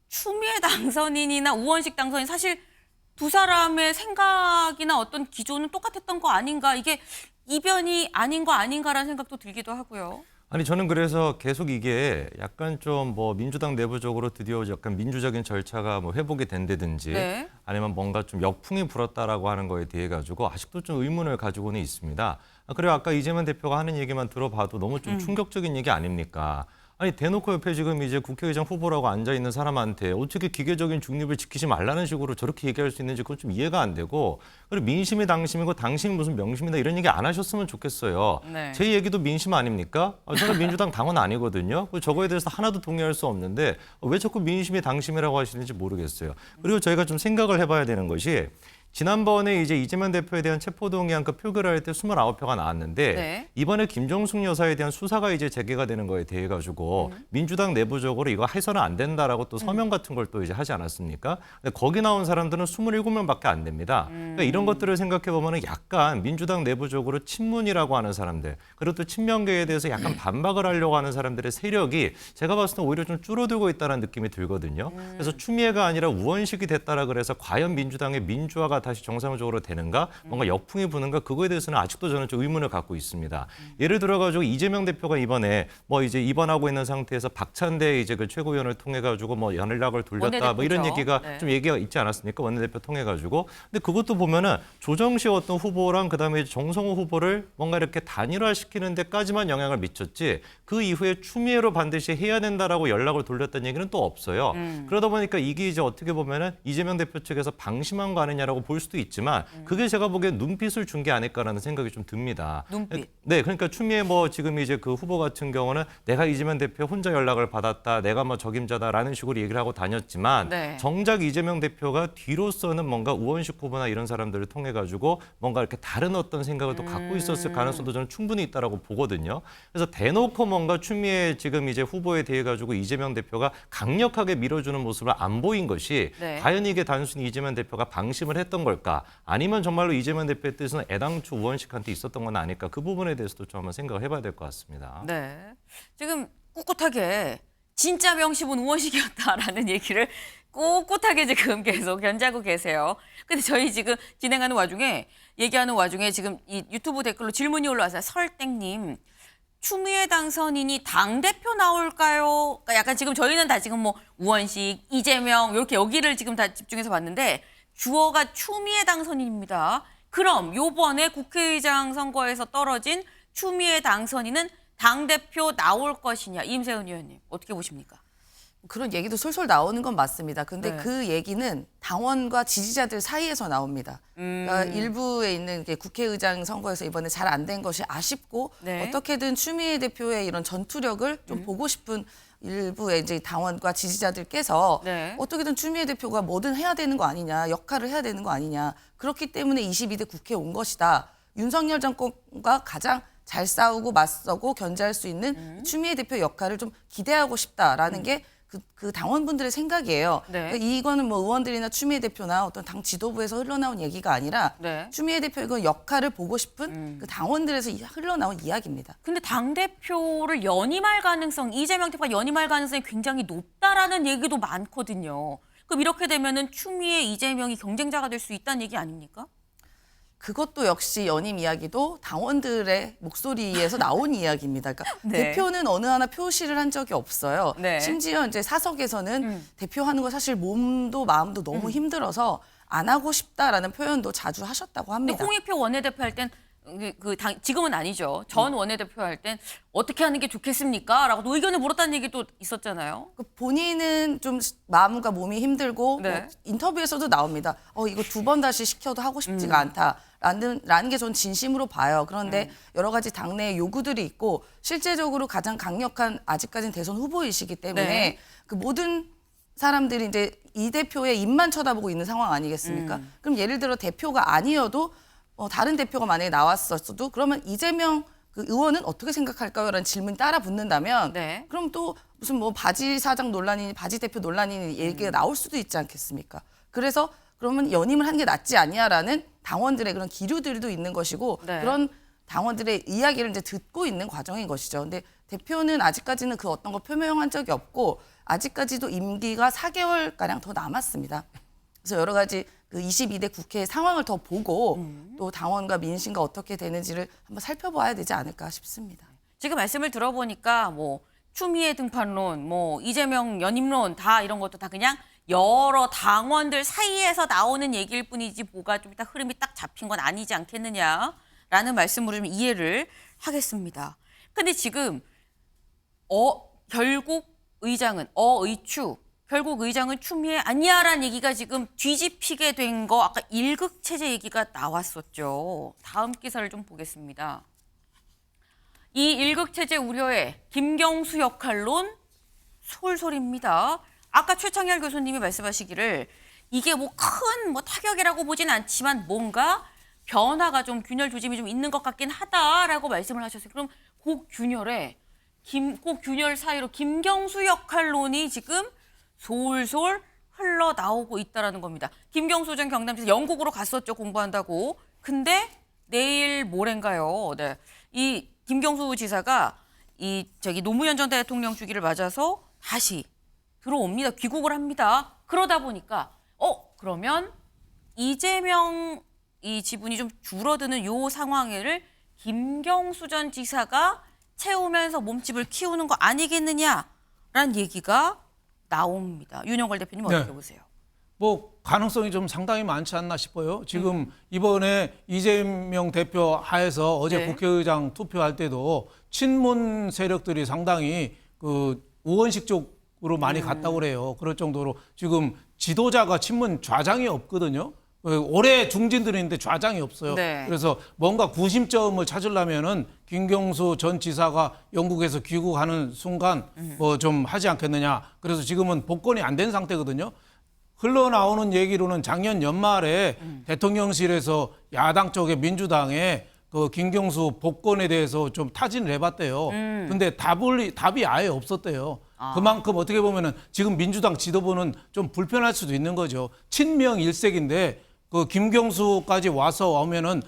추미애 당선인이나 우원식 당선인 사실 두 사람의 생각이나 어떤 기조는 똑같았던 거 아닌가, 이게 이변이 아닌 거 아닌가라는 생각도 들기도 하고요. 아니 저는 그래서 계속 이게 약간 좀 뭐 민주당 내부적으로 드디어 약간 민주적인 절차가 뭐 회복이 된다든지 네. 아니면 뭔가 좀 역풍이 불었다라고 하는 거에 대해 가지고 아직도 좀 의문을 가지고는 있습니다. 그리고 아까 이재명 대표가 하는 얘기만 들어봐도 너무 좀 충격적인 얘기 아닙니까? 아니 대놓고 옆에 지금 이제 국회의장 후보라고 앉아 있는 사람한테 어떻게 기계적인 중립을 지키지 말라는 식으로 저렇게 얘기할 수 있는지 그건 좀 이해가 안 되고, 그리고 민심이 당심이고 당심이 무슨 명심이다 이런 얘기 안 하셨으면 좋겠어요. 네. 제 얘기도 민심 아닙니까? 저는 민주당 당원 아니거든요. 저거에 대해서 하나도 동의할 수 없는데 왜 자꾸 민심이 당심이라고 하시는지 모르겠어요. 그리고 저희가 좀 생각을 해봐야 되는 것이, 지난번에 이제 이재명 대표에 대한 체포동의안 그 표결을 할 때 29표가 나왔는데 네. 이번에 김정숙 여사에 대한 수사가 이제 재개가 되는 거에 대해 가지고 민주당 내부적으로 이거 해서는 안 된다라고 또 서명 같은 걸 또 이제 하지 않았습니까? 근데 거기 나온 사람들은 27명밖에 안 됩니다. 그러니까 이런 것들을 생각해 보면은 약간 민주당 내부적으로 친문이라고 하는 사람들, 그리고 또 친명계에 대해서 약간 반박을 하려고 하는 사람들의 세력이 제가 봤을 때 오히려 좀 줄어들고 있다는 느낌이 들거든요. 그래서 추미애가 아니라 우원식이 됐다라 그래서 과연 민주당의 민주화가 다시 정상적으로 되는가, 뭔가 역풍이 부는가, 그거에 대해서는 아직도 저는 좀 의문을 갖고 있습니다. 예를 들어가지고 이재명 대표가 이번에 뭐 이제 입원하고 있는 상태에서 박찬대 이제 그 최고위원을 통해 가지고 뭐 연락을 돌렸다 뭐 이런 얘기가 네. 좀 얘기가 있지 않았습니까? 원내대표 통해 가지고. 근데 그것도 보면은 조정식 어떤 후보랑 그다음에 정성호 후보를 뭔가 이렇게 단일화시키는 데까지만 영향을 미쳤지 그 이후에 추미애로 반드시 해야 된다라고 연락을 돌렸다는 얘기는 또 없어요. 그러다 보니까 이게 이제 어떻게 보면은 이재명 대표 측에서 방심한 거 아니냐라고 볼 수도 있지만 그게 제가 보기엔 눈빛을 준 게 아닐까라는 생각이 좀 듭니다. 눈빛. 네, 그러니까 추미애 뭐 지금 이제 그 후보 같은 경우는 내가 이재명 대표 혼자 연락을 받았다, 내가 뭐 적임자다라는 식으로 얘기를 하고 다녔지만 네. 정작 이재명 대표가 뒤로서는 뭔가 우원식 후보나 이런 사람들을 통해 가지고 뭔가 이렇게 다른 어떤 생각을 또 갖고 있었을 가능성도 저는 충분히 있다라고 보거든요. 그래서 대놓고 뭔가 추미애 지금 이제 후보에 대해 가지고 이재명 대표가 강력하게 밀어주는 모습을 안 보인 것이 네. 과연 이게 단순히 이재명 대표가 방심을 했던 걸까? 아니면 정말로 이재명 대표의 뜻은 애당초 우원식한테 있었던 건 아닐까? 그 부분에 대해서도 좀 한번 생각을 해봐야 될 것 같습니다. 네. 지금 꿋꿋하게 진짜 명심은 우원식이었다라는 얘기를 꿋꿋하게 지금 계속 견지하고 계세요. 근데 저희 지금 얘기하는 와중에 지금 이 유튜브 댓글로 질문이 올라와서 설땡님, 추미애 당선인이 당대표 나올까요? 그러니까 약간 지금 저희는 다 지금 뭐 우원식, 이재명 이렇게 여기를 지금 다 집중해서 봤는데 주어가 추미애 당선인입니다. 그럼 요번에 국회의장 선거에서 떨어진 추미애 당선인은 당대표 나올 것이냐? 임세훈 의원님 어떻게 보십니까? 그런 얘기도 솔솔 나오는 건 맞습니다. 근데 네. 그 얘기는 당원과 지지자들 사이에서 나옵니다. 그러니까 일부에 있는 게 국회의장 선거에서 이번에 잘 안 된 것이 아쉽고 네. 어떻게든 추미애 대표의 이런 전투력을 좀 보고 싶은 일부의 이제 당원과 지지자들께서 네. 어떻게든 추미애 대표가 뭐든 해야 되는 거 아니냐, 역할을 해야 되는 거 아니냐. 그렇기 때문에 22대 국회에 온 것이다. 윤석열 정권과 가장 잘 싸우고 맞서고 견제할 수 있는 추미애 대표 역할을 좀 기대하고 싶다라는 게 그 당원분들의 생각이에요. 네. 그러니까 이거는 뭐 의원들이나 추미애 대표나 어떤 당 지도부에서 흘러나온 얘기가 아니라 네. 추미애 대표의 그 역할을 보고 싶은 그 당원들에서 흘러나온 이야기입니다. 근데 당대표를 연임할 가능성, 이재명 대표가 연임할 가능성이 굉장히 높다라는 얘기도 많거든요. 그럼 이렇게 되면은 추미애, 이재명이 경쟁자가 될 수 있다는 얘기 아닙니까? 그것도 역시 연임 이야기도 당원들의 목소리에서 나온 이야기입니다. 그러니까 네. 대표는 어느 하나 표시를 한 적이 없어요. 네. 심지어 이제 사석에서는 대표하는 거 사실 몸도 마음도 너무 힘들어서 안 하고 싶다라는 표현도 자주 하셨다고 근데 합니다. 홍익표 원내대표 할 땐 지금은 아니죠. 전 원내대표 할 땐 어떻게 하는 게 좋겠습니까? 라고 의견을 물었다는 얘기도 있었잖아요. 본인은 좀 마음과 몸이 힘들고 네. 뭐 인터뷰에서도 나옵니다. 이거 2번 다시 시켜도 하고 싶지가 않다라는 게 전 진심으로 봐요. 그런데 여러 가지 당내 요구들이 있고 실제적으로 가장 강력한 아직까지는 대선 후보이시기 때문에 네. 그 모든 사람들이 이제 이 대표의 입만 쳐다보고 있는 상황 아니겠습니까? 그럼 예를 들어 대표가 아니어도 다른 대표가 만약에 나왔었어도 그러면 이재명 그 의원은 어떻게 생각할까요? 라는 질문이 따라 붙는다면 네. 그럼 또 무슨 뭐 바지 사장 논란이니 바지 대표 논란이니 얘기가 나올 수도 있지 않겠습니까? 그래서 그러면 연임을 하는 게 낫지 않냐라는 당원들의 그런 기류들도 있는 것이고 네. 그런 당원들의 이야기를 이제 듣고 있는 과정인 것이죠. 근데 대표는 아직까지는 그 어떤 걸 표명한 적이 없고 아직까지도 임기가 4개월가량 더 남았습니다. 그래서 여러 가지 그 22대 국회 상황을 더 보고 또 당원과 민심과 어떻게 되는지를 한번 살펴봐야 되지 않을까 싶습니다. 지금 말씀을 들어보니까 뭐 추미애 등판론, 뭐 이재명 연임론 다 이런 것도 다 그냥 여러 당원들 사이에서 나오는 얘기일 뿐이지 뭐가 좀 딱 흐름이 딱 잡힌 건 아니지 않겠느냐라는 말씀으로 좀 이해를 하겠습니다. 근데 지금 결국 의장은 의추 결국 의장은 추미애 아니야라는 얘기가 지금 뒤집히게 된 거 아까 일극체제 얘기가 나왔었죠. 다음 기사를 좀 보겠습니다. 이 일극체제 우려에 김경수 역할론 솔솔입니다. 아까 최창열 교수님이 말씀하시기를 이게 뭐 큰 타격이라고 보진 않지만 뭔가 변화가 좀 균열 조짐이 좀 있는 것 같긴 하다라고 말씀을 하셨어요. 그럼 그 균열 사이로 김경수 역할론이 지금 솔솔 흘러나오고 있다는 겁니다. 김경수 전 경남지사 영국으로 갔었죠. 공부한다고. 근데 내일 모레인가요. 네. 이 김경수 지사가 노무현 전 대통령 주기를 맞아서 다시 들어옵니다. 귀국을 합니다. 그러다 보니까 그러면 이재명 이 지분이 좀 줄어드는 요 상황을 김경수 전 지사가 채우면서 몸집을 키우는 거 아니겠느냐라는 얘기가 나옵니다. 윤영걸 대표님 어떻게 보세요? 뭐 가능성이 좀 상당히 많지 않나 싶어요. 지금 이번에 이재명 대표 하에서 어제 네. 국회의장 투표할 때도 친문 세력들이 상당히 그 의원식 쪽으로 많이 갔다고 그래요. 그럴 정도로 지금 지도자가 친문 좌장이 없거든요. 올해 중진들이 있는데 좌장이 없어요. 네. 그래서 뭔가 구심점을 찾으려면은 김경수 전 지사가 영국에서 귀국하는 순간 뭐 좀 하지 않겠느냐. 그래서 지금은 복권이 안 된 상태거든요. 흘러나오는 얘기로는 작년 연말에 대통령실에서 야당 쪽에 민주당에 그 김경수 복권에 대해서 좀 타진을 해봤대요. 근데 답이 아예 없었대요. 그만큼 어떻게 보면은 지금 민주당 지도부는 좀 불편할 수도 있는 거죠. 친명 일색인데 그 김경수까지 오면은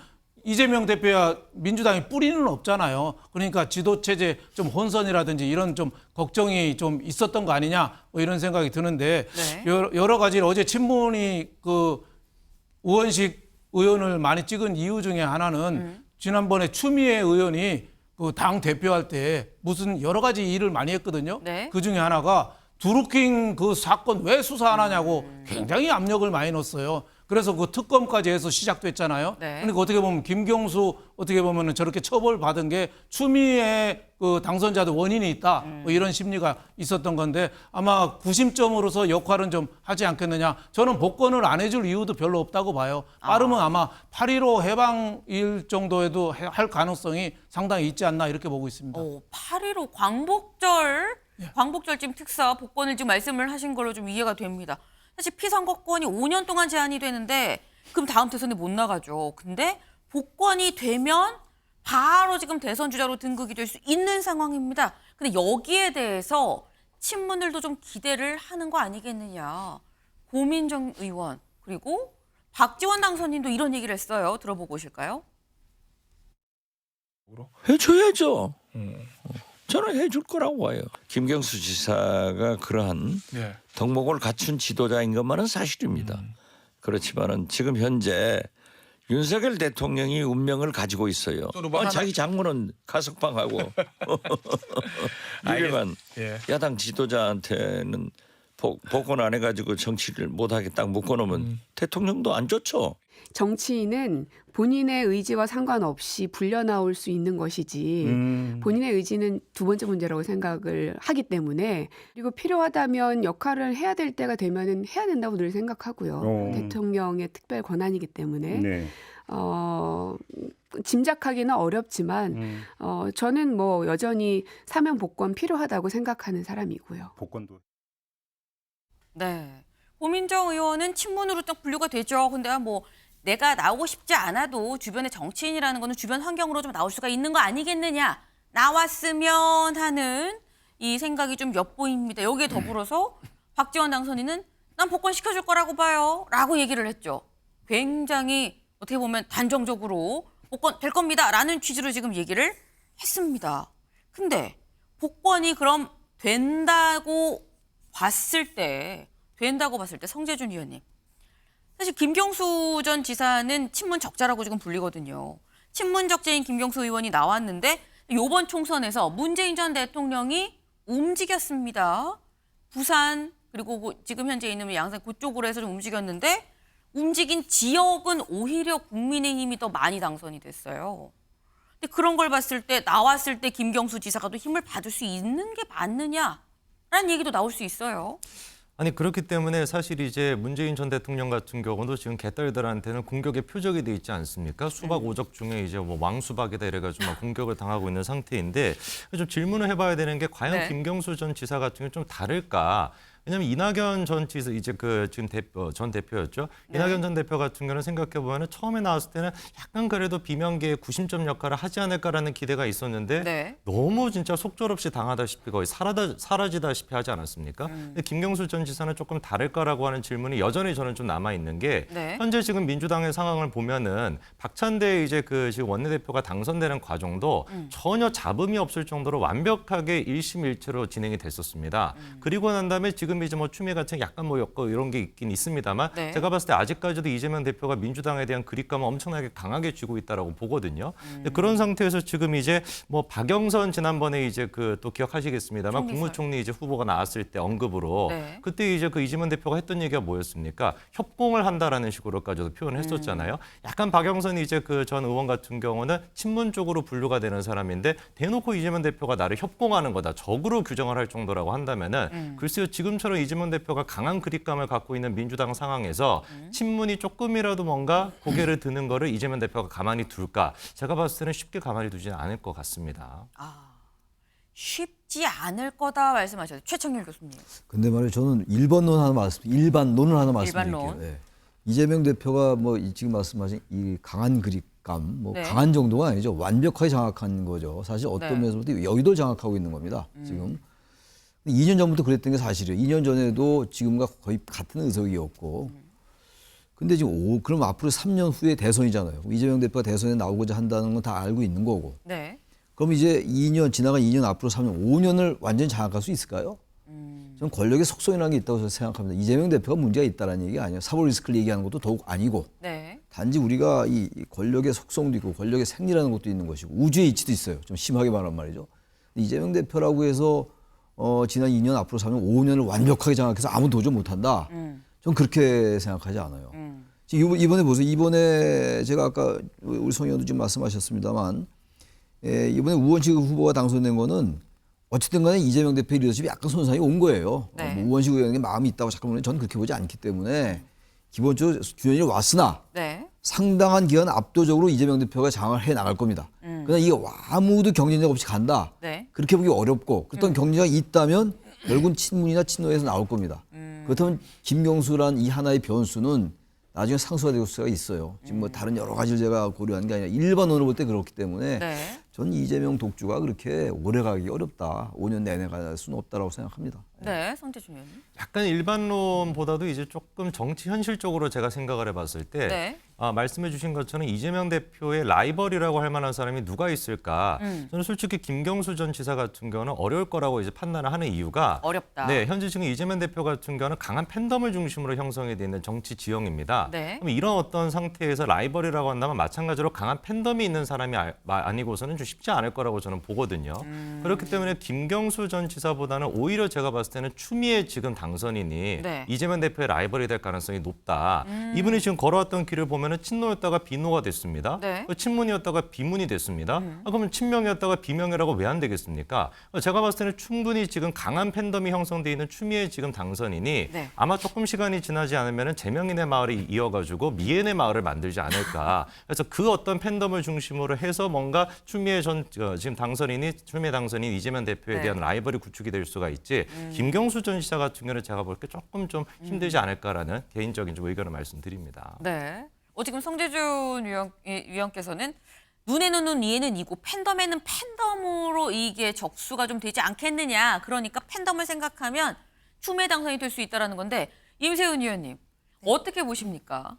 이재명 대표야 민주당이 뿌리는 없잖아요. 그러니까 지도 체제 좀 혼선이라든지 이런 좀 걱정이 좀 있었던 거 아니냐 뭐 이런 생각이 드는데 네. 여러 가지 어제 친문이 그 의원식 의원을 많이 찍은 이유 중에 하나는 지난번에 추미애 의원이 그 당 대표할 때 무슨 여러 가지 일을 많이 했거든요. 네. 그 중에 하나가 드루킹 그 사건 왜 수사 안 하냐고 굉장히 압력을 많이 넣었어요. 그래서 그 특검까지 해서 시작됐잖아요. 네. 그러니까 어떻게 보면 김경수 어떻게 보면은 저렇게 처벌받은 게 추미애 그 당선자도 원인이 있다. 뭐 이런 심리가 있었던 건데 아마 구심점으로서 역할은 좀 하지 않겠느냐. 저는 복권을 안 해줄 이유도 별로 없다고 봐요. 빠르면 아마 8.15 해방일 정도에도 할 가능성이 상당히 있지 않나 이렇게 보고 있습니다. 8.15 광복절쯤 특사 복권을 지금 말씀을 하신 걸로 좀 이해가 됩니다. 사실 피선거권이 5년 동안 제한이 되는데 그럼 다음 대선에 못 나가죠. 근데 복권이 되면 바로 지금 대선 주자로 등극이 될 수 있는 상황입니다. 근데 여기에 대해서 친문들도 좀 기대를 하는 거 아니겠느냐. 고민정 의원 그리고 박지원 당선인도 이런 얘기를 했어요. 들어보고 오실까요? 해줘야죠. 저는 해줄 거라고 봐요. 김경수 지사가 그러한 덕목을 갖춘 지도자인 것만은 사실입니다. 그렇지만은 지금 현재 윤석열 대통령이 운명을 가지고 있어요. 자기 장모는 가석방하고 이래만 야당 지도자한테는 복권 안 해가지고 정치를 못하게 딱 묶어놓으면 대통령도 안 좋죠. 정치인은 본인의 의지와 상관없이 불려나올 수 있는 것이지 본인의 의지는 두 번째 문제라고 생각을 하기 때문에 그리고 필요하다면 역할을 해야 될 때가 되면은 해야 된다고 늘 생각하고요. 대통령의 특별 권한이기 때문에 짐작하기는 어렵지만 저는 뭐 여전히 사면 복권 필요하다고 생각하는 사람이고요. 복권도. 네. 고민정 의원은 친문으로 딱 분류가 되죠. 근데 뭐 내가 나오고 싶지 않아도 주변의 정치인이라는 거는 주변 환경으로 좀 나올 수가 있는 거 아니겠느냐. 나왔으면 하는 이 생각이 좀 엿보입니다. 여기에 더불어서 박지원 당선인은 난 복권 시켜줄 거라고 봐요. 라고 얘기를 했죠. 굉장히 어떻게 보면 단정적으로 복권 될 겁니다. 라는 취지로 지금 얘기를 했습니다. 근데 복권이 그럼 된다고 봤을 때 성재준 의원님. 사실 김경수 전 지사는 친문 적자라고 지금 불리거든요. 친문 적재인 김경수 의원이 나왔는데 이번 총선에서 문재인 전 대통령이 움직였습니다. 부산 그리고 지금 현재 있는 양산 그쪽으로 해서 좀 움직였는데 움직인 지역은 오히려 국민의힘이 더 많이 당선이 됐어요. 근데 그런 걸 봤을 때 나왔을 때 김경수 지사가 또 힘을 받을 수 있는 게 맞느냐라는 얘기도 나올 수 있어요. 아니 그렇기 때문에 사실 이제 문재인 전 대통령 같은 경우도 지금 개딸들한테는 공격의 표적이 돼 있지 않습니까? 수박 오적 중에 이제 뭐 왕수박이다 이래가지고 막 공격을 당하고 있는 상태인데 좀 질문을 해봐야 되는 게 과연 김경수 전 지사 같은 경우 좀 다를까? 왜냐하면 이낙연 전 지사 이제 지금 전 대표였죠. 이낙연 전 대표 같은 경우는 생각해 보면은 처음에 나왔을 때는 약간 그래도 비명계의 구심점 역할을 하지 않을까라는 기대가 있었는데 너무 진짜 속절없이 당하다시피 거의 사라지다시피 하지 않았습니까? 근데 김경수 전 지사는 조금 다를까라고 하는 질문이 여전히 저는 좀 남아 있는 게 현재 지금 민주당의 상황을 보면은 박찬대 이제 지금 원내대표가 당선되는 과정도 전혀 잡음이 없을 정도로 완벽하게 일심일체로 진행이 됐었습니다. 그리고 난 다음에 지금 이제 뭐 추미애 같은 약간 뭐 이런 게 있긴 있습니다만 제가 봤을 때 아직까지도 이재명 대표가 민주당에 대한 그립감은 엄청나게 강하게 쥐고 있다라고 보거든요. 그런 상태에서 지금 이제 뭐 박영선 지난번에 이제 또 기억하시겠습니다만 국무총리 이제 후보가 나왔을 때 언급으로 그때 이제 이재명 대표가 했던 얘기가 뭐였습니까? 협공을 한다라는 식으로까지도 표현을 했었잖아요. 약간 박영선이 이제 전 의원 같은 경우는 친문 쪽으로 분류가 되는 사람인데 대놓고 이재명 대표가 나를 협공하는 거다. 적으로 규정을 할 정도라고 한다면은 글쎄요 지금처럼 이재명 대표가 강한 그립감을 갖고 있는 민주당 상황에서 친문이 조금이라도 뭔가 고개를 드는 거를 이재명 대표가 가만히 둘까? 제가 봤을 때는 쉽게 가만히 두지는 않을 것 같습니다. 쉽지 않을 거다 말씀하셨어요. 최청일 교수님. 근데 말이에요. 저는 일반론을 하나 말씀드릴게요. 네. 이재명 대표가 뭐 지금 말씀하신 이 강한 그립감, 뭐 강한 정도가 아니죠. 완벽하게 장악한 거죠. 사실 어떤 면에서부터 여의도 장악하고 있는 겁니다. 지금. 2년 전부터 그랬던 게 사실이에요. 2년 전에도 지금과 거의 같은 의석이었고. 근데 지금 그럼 앞으로 3년 후에 대선이잖아요. 이재명 대표가 대선에 나오고자 한다는 건 다 알고 있는 거고. 그럼 이제 지나간 2년 앞으로 3년, 5년을 완전히 장악할 수 있을까요? 저는 권력의 속성이라는 게 있다고 생각합니다. 이재명 대표가 문제가 있다는 얘기가 아니에요. 사법 리스크를 얘기하는 것도 더욱 아니고. 단지 우리가 이 권력의 속성도 있고 권력의 생리라는 것도 있는 것이고 우주의 이치도 있어요. 좀 심하게 말하면 말이죠. 이재명 대표라고 해서 지난 2년 앞으로 3년, 5년을 완벽하게 장악해서 아무도 도전 못한다. 전 그렇게 생각하지 않아요. 지금 이번에 보세요. 이번에 제가 아까 우리 송 의원도 지금 말씀하셨습니다만 이번에 우원식 후보가 당선된 거는 어쨌든 간에 이재명 대표의 리더십이 약간 손상이 온 거예요. 뭐 우원식 의원에게 마음이 있다고 잠깐만 저는 그렇게 보지 않기 때문에 기본적으로 균형이 왔으나 상당한 기간 압도적으로 이재명 대표가 장악을 해 나갈 겁니다. 그러나 이게 아무도 경쟁력 없이 간다. 그렇게 보기 어렵고 그렇던 경쟁력이 있다면 결국은 친문이나 친노에서 나올 겁니다. 그렇다면 김경수란 이 하나의 변수는 나중에 상수가 될 수가 있어요. 지금 뭐 다른 여러 가지를 제가 고려한 게 아니라 일반론으로 볼 때 그렇기 때문에 전 이재명 독주가 그렇게 오래 가기 어렵다. 5년 내내 갈 수는 없다라고 생각합니다. 성재준 의원님. 약간 일반론보다도 이제 조금 정치 현실적으로 제가 생각을 해봤을 때 말씀해 주신 것처럼 이재명 대표의 라이벌이라고 할 만한 사람이 누가 있을까? 저는 솔직히 김경수 전 지사 같은 경우는 어려울 거라고 이제 판단을 하는 이유가 어렵다. 네, 현재 지금 이재명 대표 같은 경우는 강한 팬덤을 중심으로 형성이 돼 있는 정치 지형입니다. 네. 그럼 이런 어떤 상태에서 라이벌이라고 한다면 마찬가지로 강한 팬덤이 있는 사람이 아니고서는 좀 쉽지 않을 거라고 저는 보거든요. 그렇기 때문에 김경수 전 지사보다는 오히려 제가 봤을 때는 추미애 지금 당선인이 네. 이재명 대표의 라이벌이 될 가능성이 높다. 이분이 지금 걸어왔던 길을 보면은 친노였다가 비노가 됐습니다. 네. 친문이었다가 비문이 됐습니다. 그러면 친명이었다가 비명이라고 왜 안 되겠습니까? 제가 봤을 때는 충분히 지금 강한 팬덤이 형성돼 있는 추미애 지금 당선인이 네. 아마 조금 시간이 지나지 않으면은 재명인의 마을이 이어가지고 미엔의 마을을 만들지 않을까. 그래서 그 어떤 팬덤을 중심으로 해서 뭔가 추미애 지금 추미애 당선인 이재명 대표에 네. 대한 라이벌이 구축이 될 수가 있지. 김경수 전 지사 같은 경우는 제가 볼 때 조금 좀 힘들지 않을까라는 개인적인 좀 의견을 말씀드립니다. 네. 지금 성재준 위원께서는 눈에는 눈, 이에는 이고 팬덤에는 팬덤으로 이게 적수가 좀 되지 않겠느냐. 그러니까 팬덤을 생각하면 추미애 당선이 될 수 있다라는 건데 임세훈 의원님 어떻게 보십니까?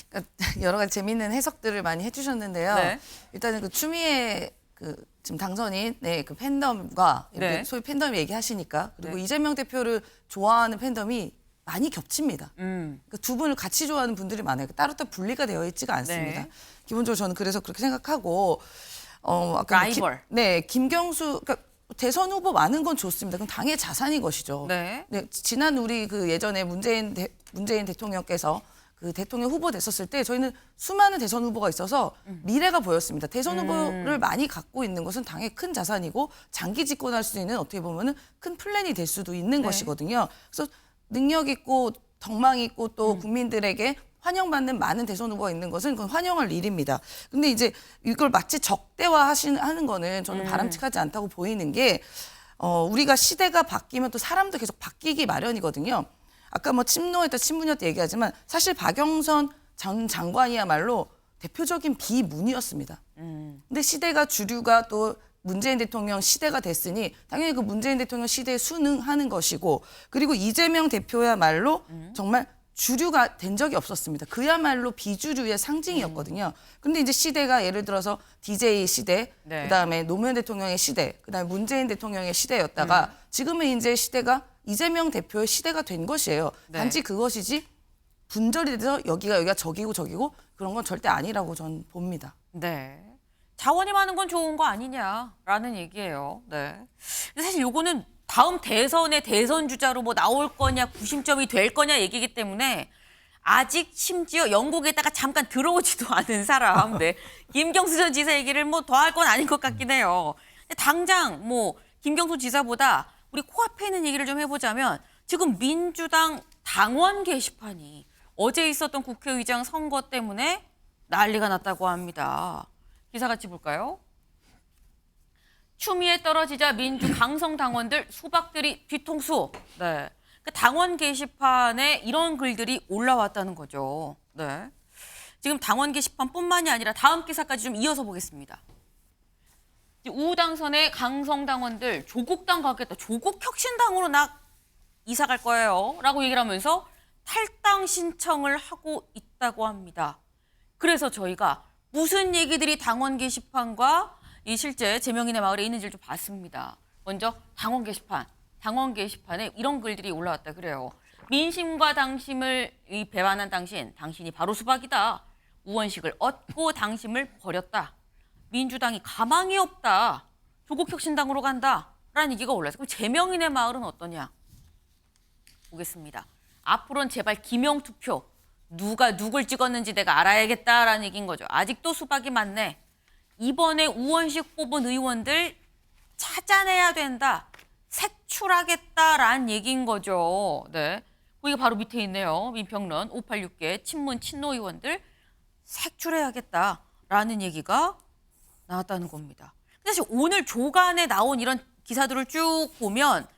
그러니까 여러 가지 재미있는 해석들을 많이 해주셨는데요. 네. 일단은 그 추미애 지금 당선인의 그 팬덤과 이렇게 네. 소위 팬덤 얘기하시니까 그리고 네. 이재명 대표를 좋아하는 팬덤이 많이 겹칩니다. 그러니까 두 분을 같이 좋아하는 분들이 많아요. 따로따로 분리가 되어 있지가 않습니다. 네. 기본적으로 저는 그래서 그렇게 생각하고 아까 라이벌. 김경수 그러니까 대선 후보 많은 건 좋습니다. 그건 당의 자산인 것이죠. 네. 지난 우리 그 예전에 문재인 대통령께서 그 대통령 후보 됐었을 때 저희는 수많은 대선 후보가 있어서 미래가 보였습니다. 대선 후보를 많이 갖고 있는 것은 당의 큰 자산이고 장기 집권할 수 있는 어떻게 보면은 큰 플랜이 될 수도 있는 것이거든요. 그래서 능력 있고 덕망 있고 또 국민들에게 환영받는 많은 대선 후보가 있는 것은 그건 환영할 일입니다. 근데 이제 이걸 마치 적대화하는 거는 저는 바람직하지 않다고 보이는 게 우리가 시대가 바뀌면 또 사람도 계속 바뀌기 마련이거든요. 아까 뭐 친노였다 친문이었다 얘기하지만 사실 박영선 전 장관이야말로 대표적인 비문이었습니다. 근데 시대가 주류가 또 문재인 대통령 시대가 됐으니 당연히 그 문재인 대통령 시대에 순응하는 것이고 그리고 이재명 대표야말로 정말 주류가 된 적이 없었습니다. 그야말로 비주류의 상징이었거든요. 근데 이제 시대가 예를 들어서 DJ 시대, 네. 그다음에 노무현 대통령의 시대, 그다음에 문재인 대통령의 시대였다가 지금은 이제 시대가 이재명 대표의 시대가 된 것이에요. 네. 단지 그것이지 분절이 돼서 여기가 저기고 그런 건 절대 아니라고 저는 봅니다. 네. 자원이 많은 건 좋은 거 아니냐라는 얘기예요. 네. 근데 사실 요거는 다음 대선의 대선 주자로 뭐 나올 거냐, 구심점이 될 거냐 얘기이기 때문에 아직 심지어 영국에다가 잠깐 들어오지도 않은 사람, 네. 김경수 전 지사 얘기를 뭐 더 할 건 아닌 것 같긴 해요. 근데 당장 뭐 김경수 지사보다 우리 코앞에 있는 얘기를 좀 해보자면 지금 민주당 당원 게시판이 어제 있었던 국회의장 선거 때문에 난리가 났다고 합니다. 기사 같이 볼까요? 추미애 떨어지자 민주 강성 당원들 수박들이 뒤통수. 네. 그 당원 게시판에 이런 글들이 올라왔다는 거죠. 네. 지금 당원 게시판뿐만이 아니라 다음 기사까지 좀 이어서 보겠습니다. 우당선의 강성 당원들 조국당 가겠다. 조국혁신당으로 나 이사 갈 거예요. 라고 얘기를 하면서 탈당 신청을 하고 있다고 합니다. 그래서 저희가 무슨 얘기들이 당원 게시판과 이 실제 제명인의 마을에 있는지를 좀 봤습니다. 먼저 당원 게시판에 이런 글들이 올라왔다 그래요. 민심과 당심을 배반한 당신이 바로 수박이다. 우원식을 얻고 당심을 버렸다. 민주당이 가망이 없다. 조국혁신당으로 간다. 라는 얘기가 올라왔어요. 그럼 제명인의 마을은 어떠냐? 보겠습니다. 앞으로는 제발 기명 투표. 누가 누굴 찍었는지 내가 알아야겠다라는 얘기인 거죠. 아직도 수박이 많네. 이번에 우원식 뽑은 의원들 찾아내야 된다. 색출하겠다라는 얘기인 거죠. 네. 거기가 바로 밑에 있네요. 민평론 586개 친문 친노 의원들 색출해야겠다라는 얘기가 나왔다는 겁니다. 사실 오늘 조간에 나온 이런 기사들을 쭉 보면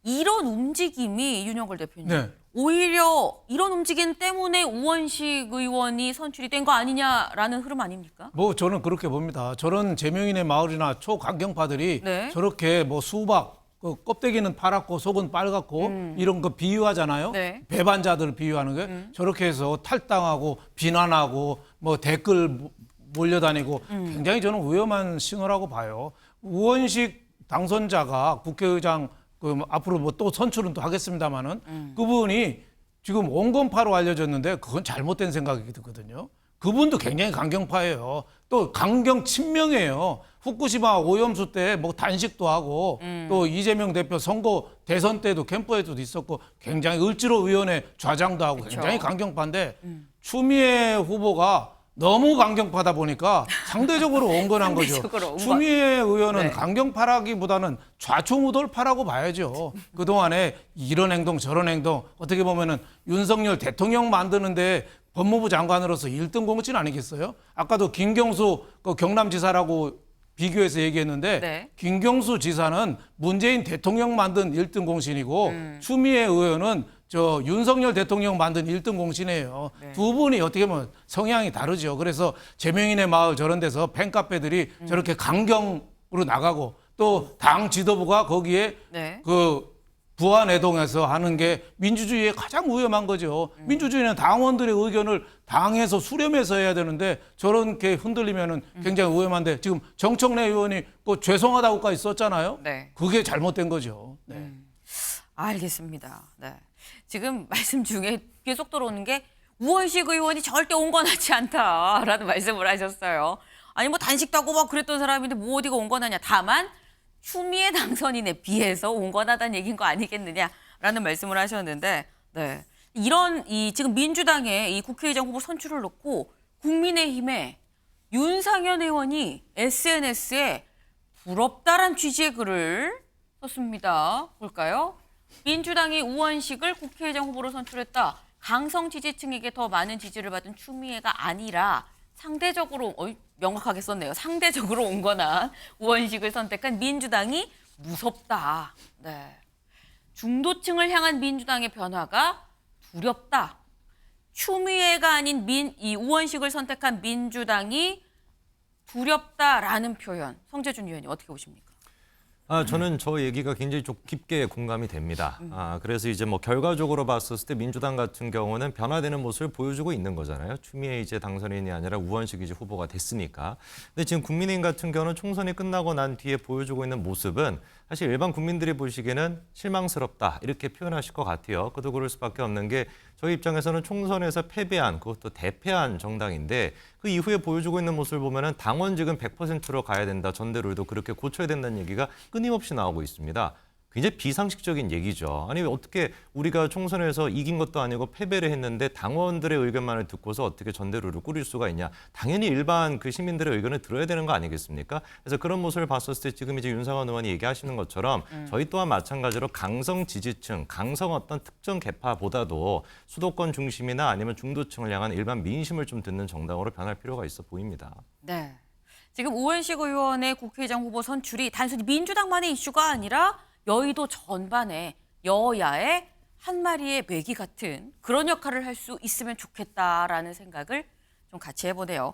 이런 움직임이 윤영걸 대표님 네. 오히려 이런 움직임 때문에 우원식 의원이 선출이 된 거 아니냐라는 흐름 아닙니까? 뭐 저는 그렇게 봅니다. 저런 제명인의 마을이나 초강경파들이 네. 저렇게 뭐 수박 그 껍데기는 파랗고 속은 빨갛고 이런 거 비유하잖아요. 네. 배반자들 비유하는 게 저렇게 해서 탈당하고 비난하고 뭐 댓글 몰려다니고 굉장히 저는 위험한 신호라고 봐요. 우원식 당선자가 국회의장 그 앞으로 뭐 또 선출은 또 하겠습니다마는 그분이 지금 온건파로 알려졌는데 그건 잘못된 생각이 들거든요. 그분도 굉장히 강경파예요. 또 강경 친명이에요. 후쿠시마 오염수 때 뭐 단식도 하고 또 이재명 대표 선거 대선 때도 캠프에도 있었고 굉장히 을지로위원회 좌장도 하고 굉장히 강경파인데 추미애 후보가 너무 강경파다 보니까 상대적으로 온건한 거죠. 상대적으로 온건. 추미애 의원은 네. 강경파라기보다는 좌충우돌파라고 봐야죠. 그동안에 이런 행동 저런 행동 어떻게 보면은 윤석열 대통령 만드는데 법무부 장관으로서 1등 공신 아니겠어요? 아까도 김경수 그 경남지사라고 비교해서 얘기했는데 네. 김경수 지사는 문재인 대통령 만든 1등 공신이고 추미애 의원은 저 윤석열 대통령 만든 1등 공신이에요. 네. 두 분이 어떻게 보면 성향이 다르죠. 그래서 제명인의 마을 저런 데서 팬카페들이 저렇게 강경으로 나가고 또 당 지도부가 거기에 네. 그 부안해동에서 하는 게 민주주의에 가장 위험한 거죠. 민주주의는 당원들의 의견을 당에서 수렴해서 해야 되는데 저렇게 흔들리면은 굉장히 위험한데 지금 정청래 의원이 그 죄송하다고까지 썼잖아요. 네. 그게 잘못된 거죠. 네. 알겠습니다. 네. 지금 말씀 중에 계속 들어오는 게 우원식 의원이 절대 온건하지 않다라는 말씀을 하셨어요. 아니 뭐 단식도 하고 막 그랬던 사람인데 뭐 어디가 온건하냐. 다만 추미애 당선인에 비해서 온건하다는 얘기인 거 아니겠느냐라는 말씀을 하셨는데, 네. 이런 이 지금 민주당의 이 국회의장 후보 선출을 놓고 국민의힘의 윤상현 의원이 SNS에 부럽다란 취지의 글을 썼습니다. 볼까요? 민주당이 우원식을 국회의장 후보로 선출했다. 강성 지지층에게 더 많은 지지를 받은 추미애가 아니라 상대적으로 명확하게 썼네요. 상대적으로 온건한 우원식을 선택한 민주당이 무섭다. 네. 중도층을 향한 민주당의 변화가 두렵다. 추미애가 아닌 이 우원식을 선택한 민주당이 두렵다라는 표현. 성재준 의원님 어떻게 보십니까? 저는 저 얘기가 굉장히 좀 깊게 공감이 됩니다. 그래서 이제 뭐 결과적으로 봤었을 때 민주당 같은 경우는 변화되는 모습을 보여주고 있는 거잖아요. 추미애 이제 당선인이 아니라 우원식 이제 후보가 됐으니까. 근데 지금 국민의힘 같은 경우는 총선이 끝나고 난 뒤에 보여주고 있는 모습은 사실 일반 국민들이 보시기에는 실망스럽다 이렇게 표현하실 것 같아요. 그도 그럴 수밖에 없는 게 저희 입장에서는 총선에서 패배한 그것도 대패한 정당인데 그 이후에 보여주고 있는 모습을 보면은 당원직은 100%로 가야 된다. 전대로도 그렇게 고쳐야 된다는 얘기가 끊임없이 나오고 있습니다. 굉장히 비상식적인 얘기죠. 아니 어떻게 우리가 총선에서 이긴 것도 아니고 패배를 했는데 당원들의 의견만을 듣고서 어떻게 전대로를 꾸릴 수가 있냐. 당연히 일반 그 시민들의 의견을 들어야 되는 거 아니겠습니까? 그래서 그런 모습을 봤었을 때 지금 이제 윤상현 의원이 얘기하시는 것처럼 저희 또한 마찬가지로 강성 지지층, 강성 어떤 특정 계파보다도 수도권 중심이나 아니면 중도층을 향한 일반 민심을 좀 듣는 정당으로 변할 필요가 있어 보입니다. 네. 지금 우원식 의원의 국회의장 후보 선출이 단순히 민주당만의 이슈가 아니라 여의도 전반에 여야의 한 마리의 메기 같은 그런 역할을 할 수 있으면 좋겠다라는 생각을 좀 같이 해보네요.